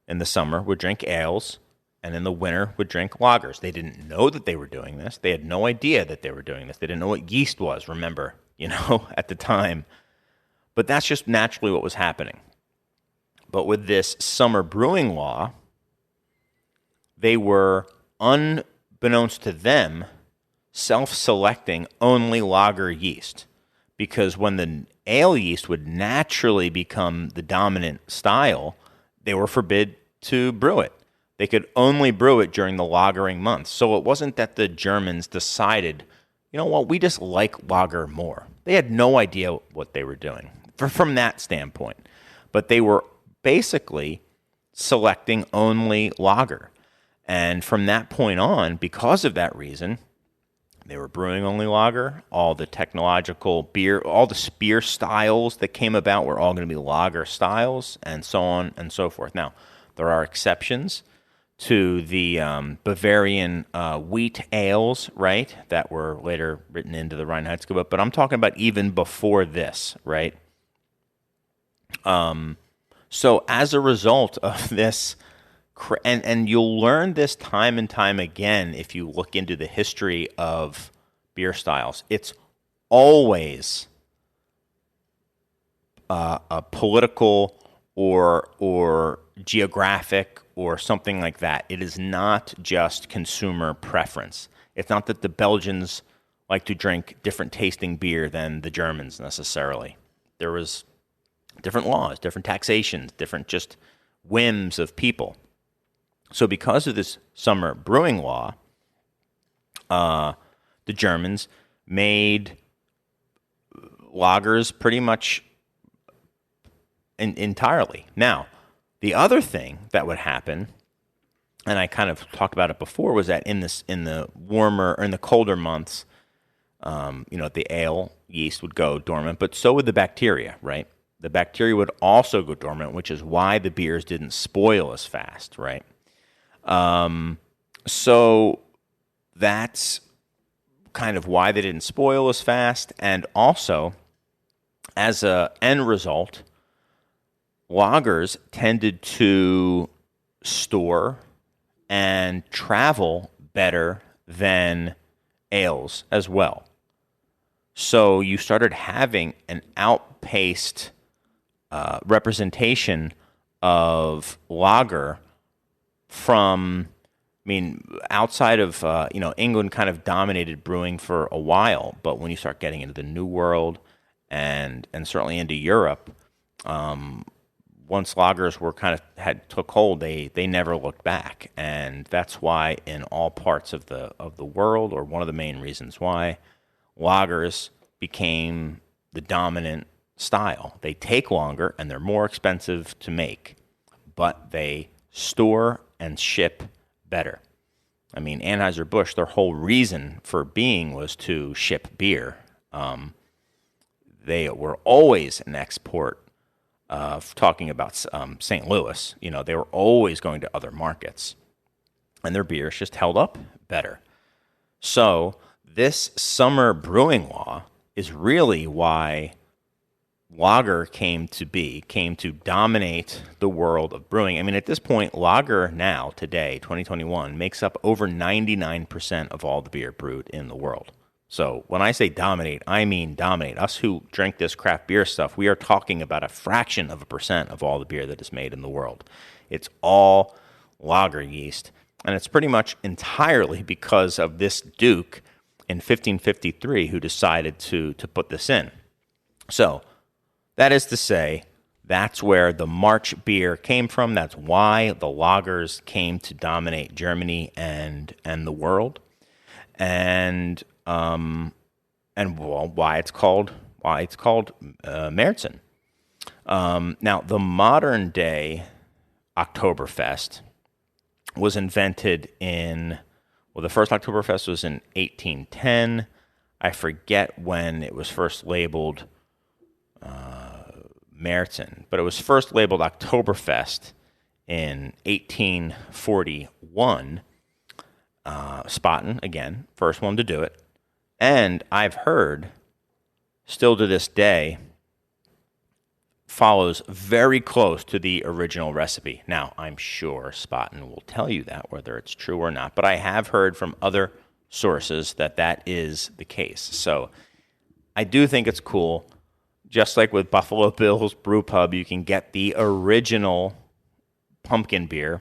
in the summer would drink ales, and in the winter would drink lagers. They didn't know that they were doing this. They had no idea that they were doing this. They didn't know what yeast was, remember, at the time. But that's just naturally what was happening. But with this summer brewing law, they were, unbeknownst to them, self-selecting only lager yeast. Because when the ale yeast would naturally become the dominant style, they were forbid to brew it. They could only brew it during the lagering months. So it wasn't that the Germans decided, we just like lager more. They had no idea what they were doing from that standpoint. But they were basically selecting only lager. And from that point on, because of that reason, they were brewing only lager. All the technological beer, all the beer styles that came about were all going to be lager styles, and so on and so forth. Now, there are exceptions to the Bavarian wheat ales, right, that were later written into the Reinheitsgebot, but I'm talking about even before this, right? So as a result of this, and you'll learn this time and time again if you look into the history of beer styles, it's always a political or geographic or something like that. It is not just consumer preference. It's not that the Belgians like to drink different tasting beer than the Germans necessarily. There was different laws, different taxations, different just whims of people. So because of this summer brewing law, the Germans made lagers pretty much entirely. Now, the other thing that would happen, and I kind of talked about it before, was that in the warmer or in the colder months, the ale yeast would go dormant, but so would the bacteria, right? The bacteria would also go dormant, which is why the beers didn't spoil as fast, right? So that's kind of why they didn't spoil as fast, and also, as an end result, lagers tended to store and travel better than ales as well. So you started having an outpaced representation of lager from, outside of, England kind of dominated brewing for a while, but when you start getting into the New World and certainly into Europe, once lagers were took hold, they never looked back, and that's why in all parts of the world, or one of the main reasons why, lagers became the dominant style. They take longer and they're more expensive to make, but they store and ship better. Anheuser-Busch, their whole reason for being was to ship beer. They were always an export. Talking about St. Louis, they were always going to other markets, and their beers just held up better. So this summer brewing law is really why lager came to dominate the world of brewing. At this point, lager now, today, 2021, makes up over 99% of all the beer brewed in the world. So when I say dominate, I mean dominate. Us who drink this craft beer stuff, we are talking about a fraction of a percent of all the beer that is made in the world. It's all lager yeast, and it's pretty much entirely because of this Duke in 1553 who decided to put this in. So that is to say, that's where the March beer came from. That's why the lagers came to dominate Germany and the world. And why it's called Märzen. Now, the modern day Oktoberfest was invented the first Oktoberfest was in 1810. I forget when it was first labeled Märzen, but it was first labeled Oktoberfest in 1841. Spaten, again, first one to do it. And I've heard, still to this day, follows very close to the original recipe. Now, I'm sure Spaten will tell you that, whether it's true or not, but I have heard from other sources that that is the case. So I do think it's cool. Just like with Buffalo Bill's Brew Pub, you can get the original pumpkin beer.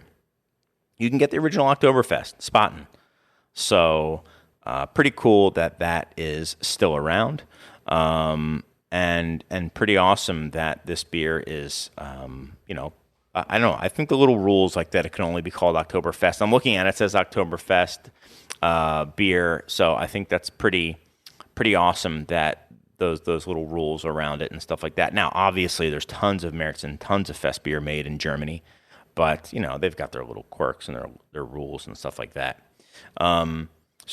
You can get the original Oktoberfest, Spaten. So pretty cool that that is still around. And pretty awesome that this beer is, I don't know. I think the little rules like that, it can only be called Oktoberfest. I'm looking at it, it says Oktoberfest beer. So I think that's pretty awesome that those little rules around it and stuff like that. Now, obviously, there's tons of Märzen, tons of Fest beer made in Germany, but they've got their little quirks and their rules and stuff like that. So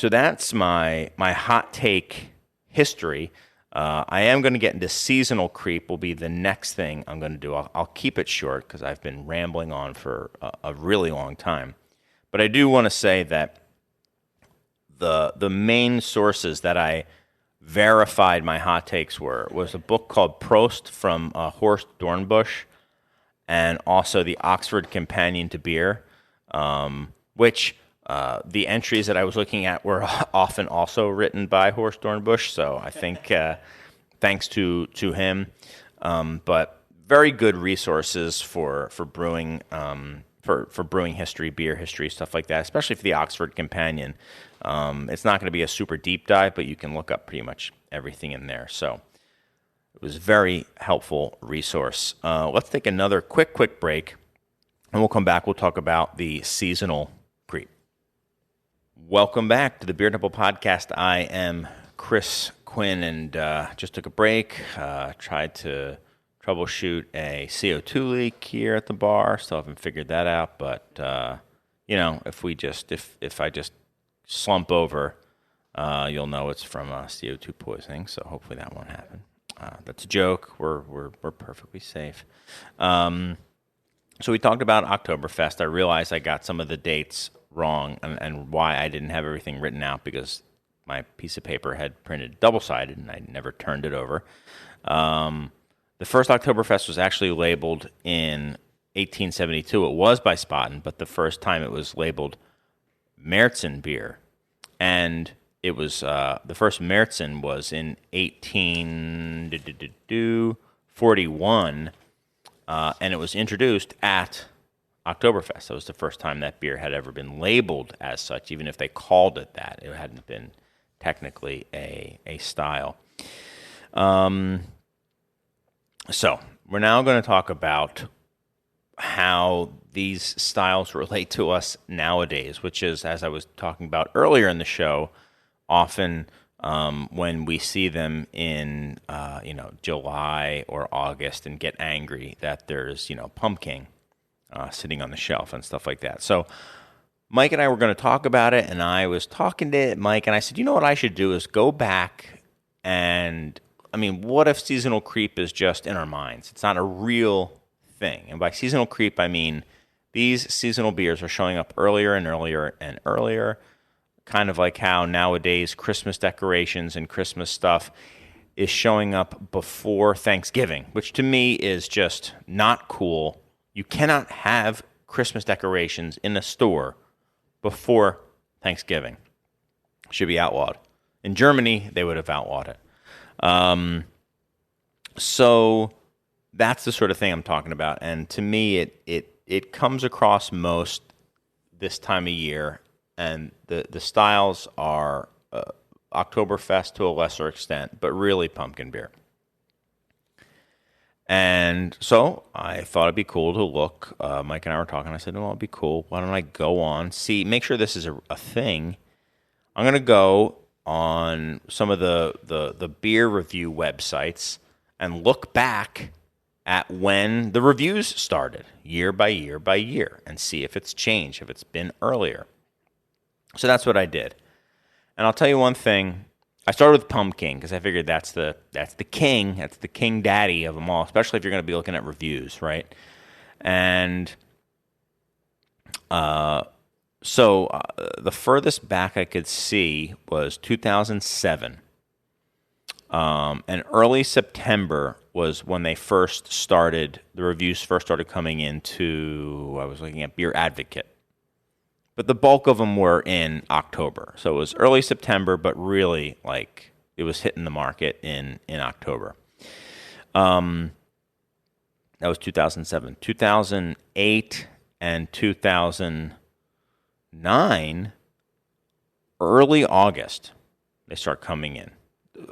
that's my hot take history. I am going to get into seasonal creep. Will be the next thing I'm going to do. I'll keep it short because I've been rambling on for a really long time. But I do want to say that the main sources that I verified my hot takes was a book called Prost from Horst Dornbusch, and also the Oxford Companion to Beer, which the entries that I was looking at were often also written by Horst Dornbusch. So I think thanks to him, but very good resources for brewing for brewing history, beer history, stuff like that, especially for the Oxford Companion. It's not going to be a super deep dive, but you can look up pretty much everything in there. So it was a very helpful resource. Let's take another quick break, and we'll come back. We'll talk about the seasonal creep. Welcome back to the Beer Temple Podcast. I am Chris Quinn, and just took a break. Tried to troubleshoot a CO2 leak here at the bar. Still haven't figured that out, but if I just slump over, you'll know it's from CO2 poisoning. So hopefully that won't happen. That's a joke. We're perfectly safe. So we talked about Oktoberfest. I realized I got some of the dates wrong and why I didn't have everything written out, because my piece of paper had printed double-sided and I never turned it over. The first Oktoberfest was actually labeled in 1872. It was by Spaten, but the first time it was labeled Märzen beer. And it was the first Märzen was in 1841, and it was introduced at Oktoberfest. That was the first time that beer had ever been labeled as such, even if they called it that. It hadn't been technically a style. So we're now going to talk about how these styles relate to us nowadays, which is, as I was talking about earlier in the show, often when we see them in July or August and get angry that there's pumpkin sitting on the shelf and stuff like that. So Mike and I were going to talk about it, and I was talking to Mike, and I said, what I should do is go back and, what if seasonal creep is just in our minds? It's not a real thing. And by seasonal creep, I mean these seasonal beers are showing up earlier and earlier and earlier, kind of like how nowadays Christmas decorations and Christmas stuff is showing up before Thanksgiving, which to me is just not cool. You cannot have Christmas decorations in a store before Thanksgiving. It should be outlawed. In Germany, they would have outlawed it. So that's the sort of thing I'm talking about. And to me, it comes across most this time of year. And the styles are Oktoberfest to a lesser extent, but really pumpkin beer. And so I thought it'd be cool to look. Mike and I were talking. I said, it'd be cool. Why don't I go on, make sure this is a thing. I'm going to go on some of the beer review websites and look back at when the reviews started, year by year by year, and see if it's changed, if it's been earlier. So that's what I did. And I'll tell you one thing. I started with Pumpkin because I figured that's the king daddy of them all, especially if you're going to be looking at reviews, right? And So the furthest back I could see was 2007. And early September was when they first started, the reviews first started coming into, I was looking at Beer Advocate. But the bulk of them were in October. So it was early September, but really, like, it was hitting the market in October. That was 2007. 2008 and 2009, early August, they start coming in.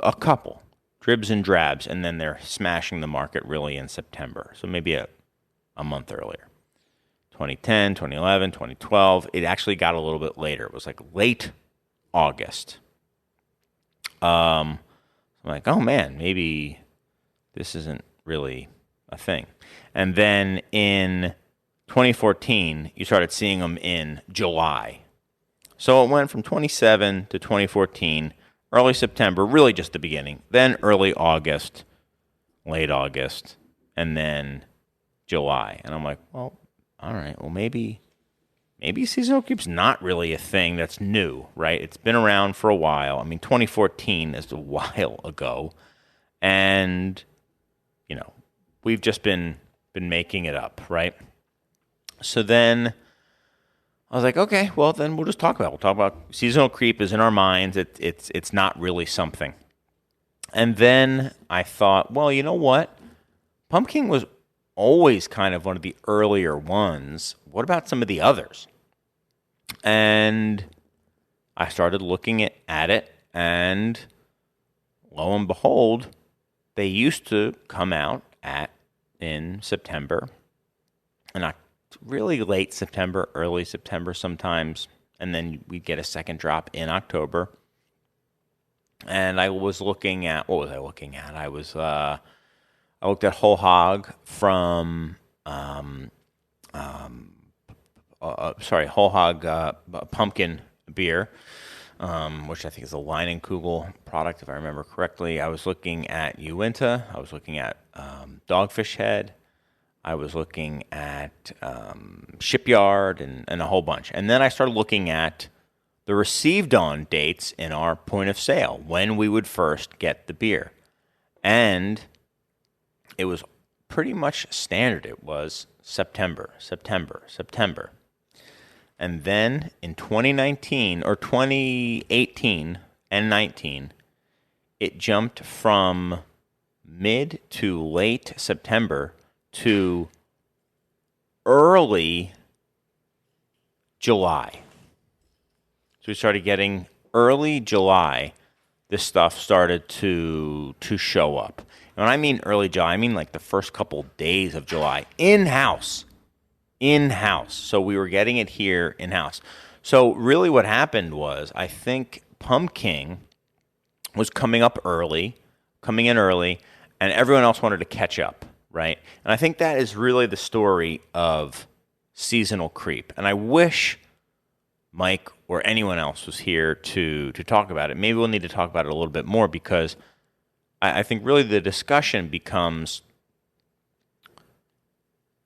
A couple, dribs and drabs, and then they're smashing the market really in September. So maybe a month earlier. 2010, 2011, 2012. It actually got a little bit later. It was like late August. I'm like, oh man, maybe this isn't really a thing. And then in 2014, you started seeing them in July. So it went from 27 to 2014, early September, really just the beginning, then early August, late August, and then July. And I'm like, well, all right, well, maybe seasonal creep's not really a thing that's new, right? It's been around for a while. I mean, 2014 is a while ago. And, you know, we've just been making it up, right? So then I was like, okay, well, then we'll just talk about it. We'll talk about seasonal creep is in our minds. It's not really something. And then I thought, well, you know what? Pumpkin was always kind of one of the earlier ones. What about some of the others? And I started looking at it, and lo and behold, they used to come out in September, and really late September, early September sometimes, and then we'd get a second drop in October. And I was looking at, what was I looking at? I looked at Whole Hog from, Whole Hog pumpkin beer, which I think is a Leinenkugel product, if I remember correctly. I was looking at Uinta. I was looking at Dogfish Head. I was looking at Shipyard and a whole bunch. And then I started looking at the received on dates in our point of sale, when we would first get the beer. And it was pretty much standard. It was September. And then in 2019 or 2018 and 19, it jumped from mid to late September to early July. So we started getting early July, this stuff started to show up. And when I mean early July, I mean like the first couple days of July, in-house. So we were getting it here in-house. So really what happened was, I think Pumpkin was coming in early, and everyone else wanted to catch up, right? And I think that is really the story of seasonal creep. And I wish Mike or anyone else was here to talk about it. Maybe we'll need to talk about it a little bit more, because I think really the discussion becomes,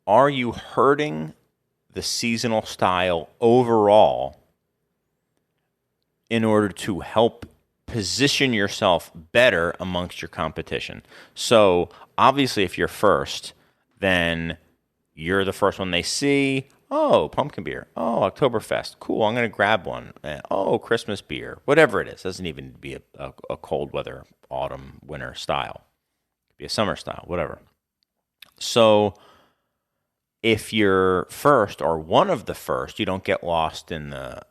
are you hurting the seasonal style overall in order to help position yourself better amongst your competition? So obviously if you're first, then you're the first one they see. Oh, pumpkin beer. Oh, Oktoberfest. Cool, I'm going to grab one. Oh, Christmas beer. Whatever it is. Doesn't even be a cold weather, autumn, winter style. It could be a summer style, whatever. So if you're first or one of the first, you don't get lost in the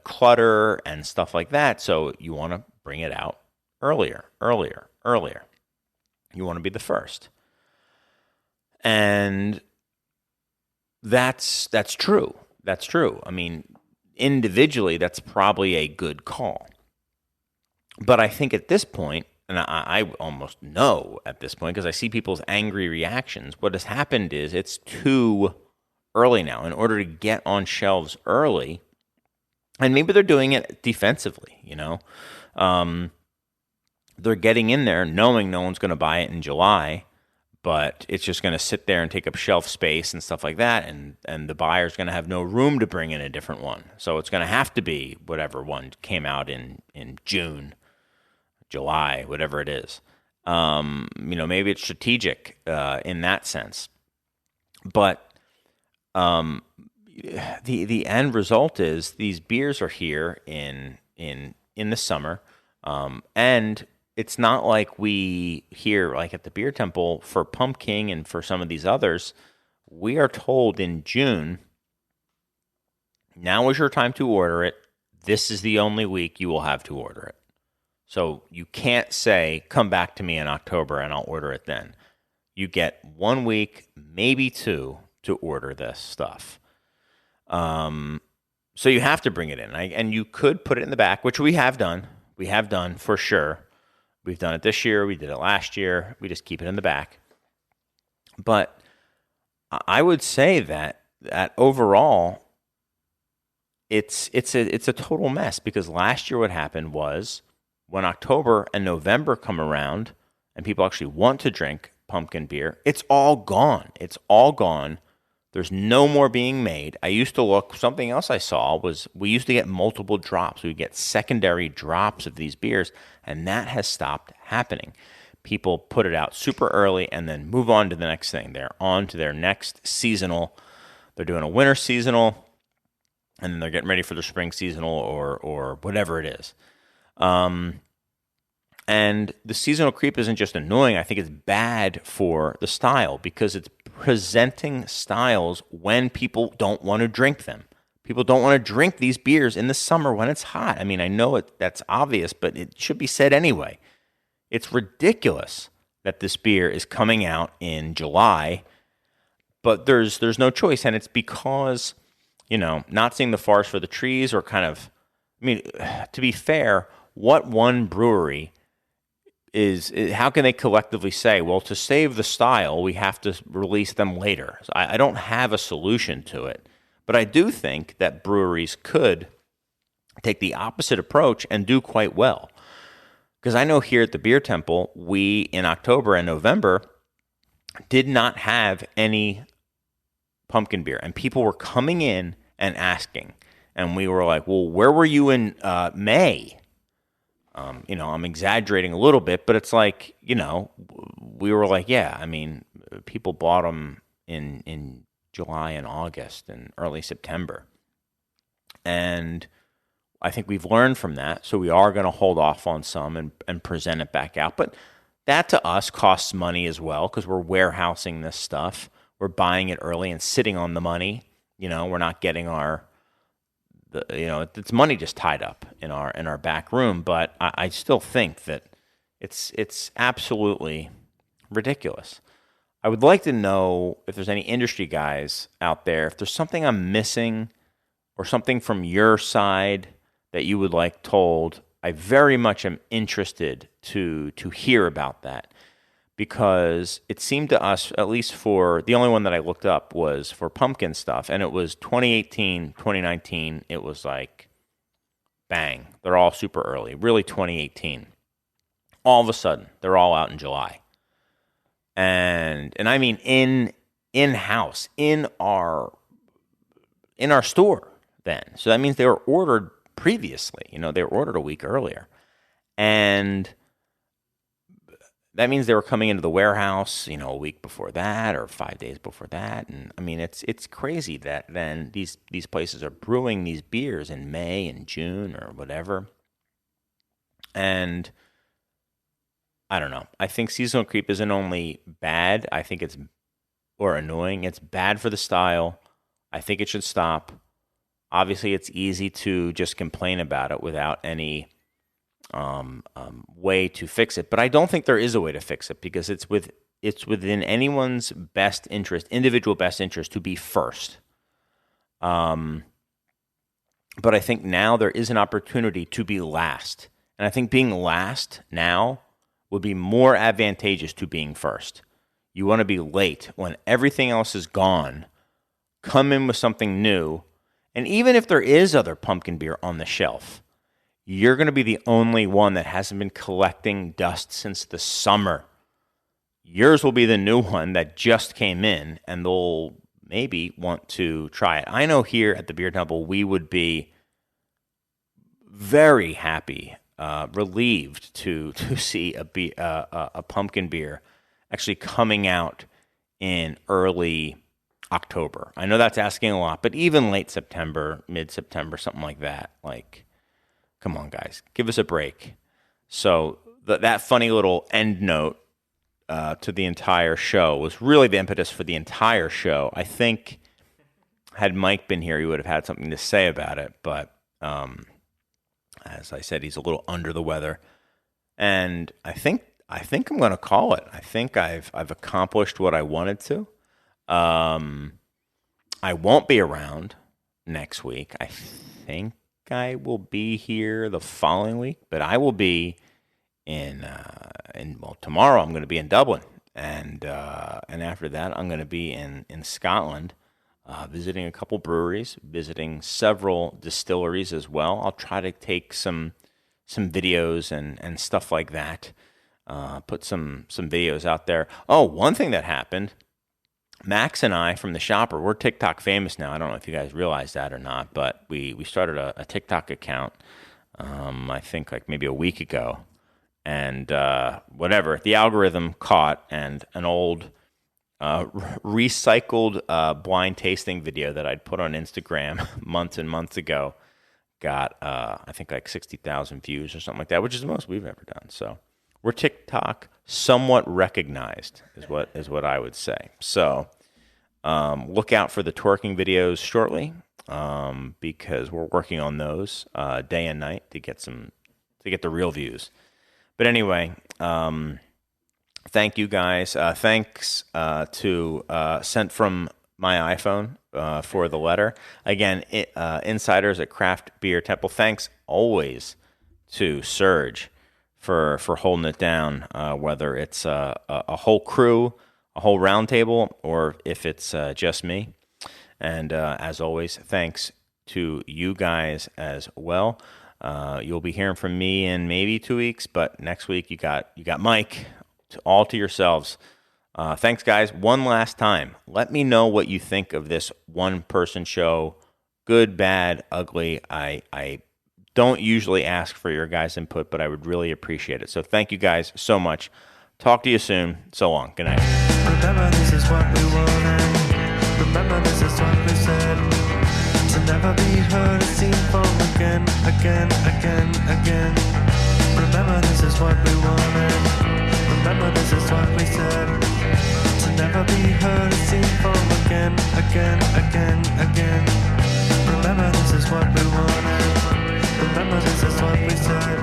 clutter and stuff like that. So you want to bring it out earlier. You want to be the first. And that's true. That's true. I mean, individually, that's probably a good call. But I think at this point, and I almost know at this point, because I see people's angry reactions, what has happened is it's too early now. In order to get on shelves early, and maybe they're doing it defensively, you know. They're getting in there knowing no one's going to buy it in July, but it's just going to sit there and take up shelf space and stuff like that, and the buyer's going to have no room to bring in a different one. So it's going to have to be whatever one came out in June, July, whatever it is. Maybe it's strategic in that sense. But the end result is these beers are here in the summer, and it's not like we here, like at the Beer Temple for Pumpkin and for some of these others, we are told in June, now is your time to order it. This is the only week you will have to order it. So you can't say, come back to me in October and I'll order it then. You get 1 week, maybe 2, to order this stuff. So you have to bring it in. And you could put it in the back, which we have done. We have done for sure. We've done it this year. We did it last year. We just keep it in the back. But I would say that overall, it's a total mess, because last year what happened was when October and November come around and people actually want to drink pumpkin beer, it's all gone. It's all gone. There's no more being made. I used to look, something else I saw was we used to get multiple drops. We would get secondary drops of these beers, and that has stopped happening. People put it out super early and then move on to the next thing. They're on to their next seasonal. They're doing a winter seasonal, and then they're getting ready for the spring seasonal or whatever it is. And the seasonal creep isn't just annoying. I think it's bad for the style, because it's presenting styles when people don't want to drink them. People don't want to drink these beers in the summer when it's hot. I mean, I know that's obvious, but it should be said anyway. It's ridiculous that this beer is coming out in July, but there's no choice, and it's because, not seeing the forest for the trees, or kind of, to be fair, what one brewery is how can they collectively say, well, to save the style, we have to release them later? So I don't have a solution to it, but I do think that breweries could take the opposite approach and do quite well. Because I know here at the Beer Temple, we, in October and November, did not have any pumpkin beer, and people were coming in and asking, and we were like, well, where were you in May? I'm exaggerating a little bit, but it's like, we were like, yeah, people bought them in July and August and early September. And I think we've learned from that. So we are going to hold off on some and present it back out. But that to us costs money as well, because we're warehousing this stuff. We're buying it early and sitting on the money. We're not getting it's money just tied up in our back room, but I still think that it's absolutely ridiculous. I would like to know if there's any industry guys out there, if there's something I'm missing or something from your side that you would like told. I very much am interested to hear about that, because it seemed to us, at least for the only one that I looked up was for pumpkin stuff, and it was 2018, 2019. It was like, bang, they're all super early, really 2018. All of a sudden, they're all out in July. And I mean in-house, in our store then. So that means they were ordered previously. They were ordered a week earlier. And that means they were coming into the warehouse, a week before that or 5 days before that. And it's crazy that then these places are brewing these beers in May and June or whatever. And I don't know. I think seasonal creep isn't only bad, I think it's annoying. It's bad for the style. I think it should stop. Obviously, it's easy to just complain about it without any way to fix it, but I don't think there is a way to fix it, because it's within anyone's best interest, individual best interest, to be first. But I think now there is an opportunity to be last, and I think being last now would be more advantageous to being first. You want to be late when everything else is gone. Come in with something new, and even if there is other pumpkin beer on the shelf, you're going to be the only one that hasn't been collecting dust since the summer. yours will be the new one that just came in, and they'll maybe want to try it. I know here at the Beer Temple, we would be very happy, relieved to see a pumpkin beer actually coming out in early October. I know that's asking a lot, but even late September, mid-September, something like that. Like, come on, guys, give us a break. So that funny little end note to the entire show was really the impetus for the entire show. I think had Mike been here, he would have had something to say about it. But as I said, he's a little under the weather, and I think I'm going to call it. I think I've accomplished what I wanted to. I won't be around next week. I think I will be here the following week, but I will be tomorrow I'm going to be in Dublin, and after that I'm going to be in Scotland, visiting a couple breweries, visiting several distilleries as well. I'll try to take some videos and stuff like that. Put some videos out there. Oh, one thing that happened, Max and I from the Shopper, we're TikTok famous now. I don't know if you guys realize that or not, but we started a TikTok account, I think like maybe a week ago. And whatever, the algorithm caught, and an old recycled blind tasting video that I'd put on Instagram months and months ago got, I think, like 60,000 views or something like that, which is the most we've ever done. So we're TikTok somewhat recognized, is what I would say. So look out for the twerking videos shortly, because we're working on those day and night to get the real views. But anyway, thank you guys. Thanks to Sent From My iPhone for the letter. Again, insiders at Craft Beer Temple, thanks always to Serge for holding it down, whether it's a whole crew, a whole round table, or if it's just me. And as always, thanks to you guys as well. You'll be hearing from me in maybe 2 weeks, but next week you got Mike, all to yourselves. Thanks, guys. One last time, let me know what you think of this one-person show. Good, bad, ugly. I don't usually ask for your guys' input, but I would really appreciate it. So thank you guys so much. Talk to you soon. So long. Good night. Remember, this is what we wanted. Remember, this is what we said. To never be heard or seen from again. Remember, this is what we wanted. Remember, this is what we said. To never be heard or seen from again. Remember, this is what we wanted. Remember, this is what we said.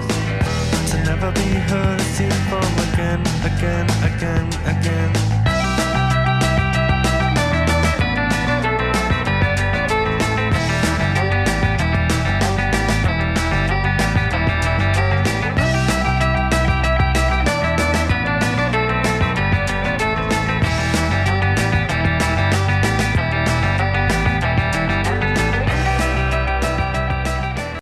To never be heard or seen from again.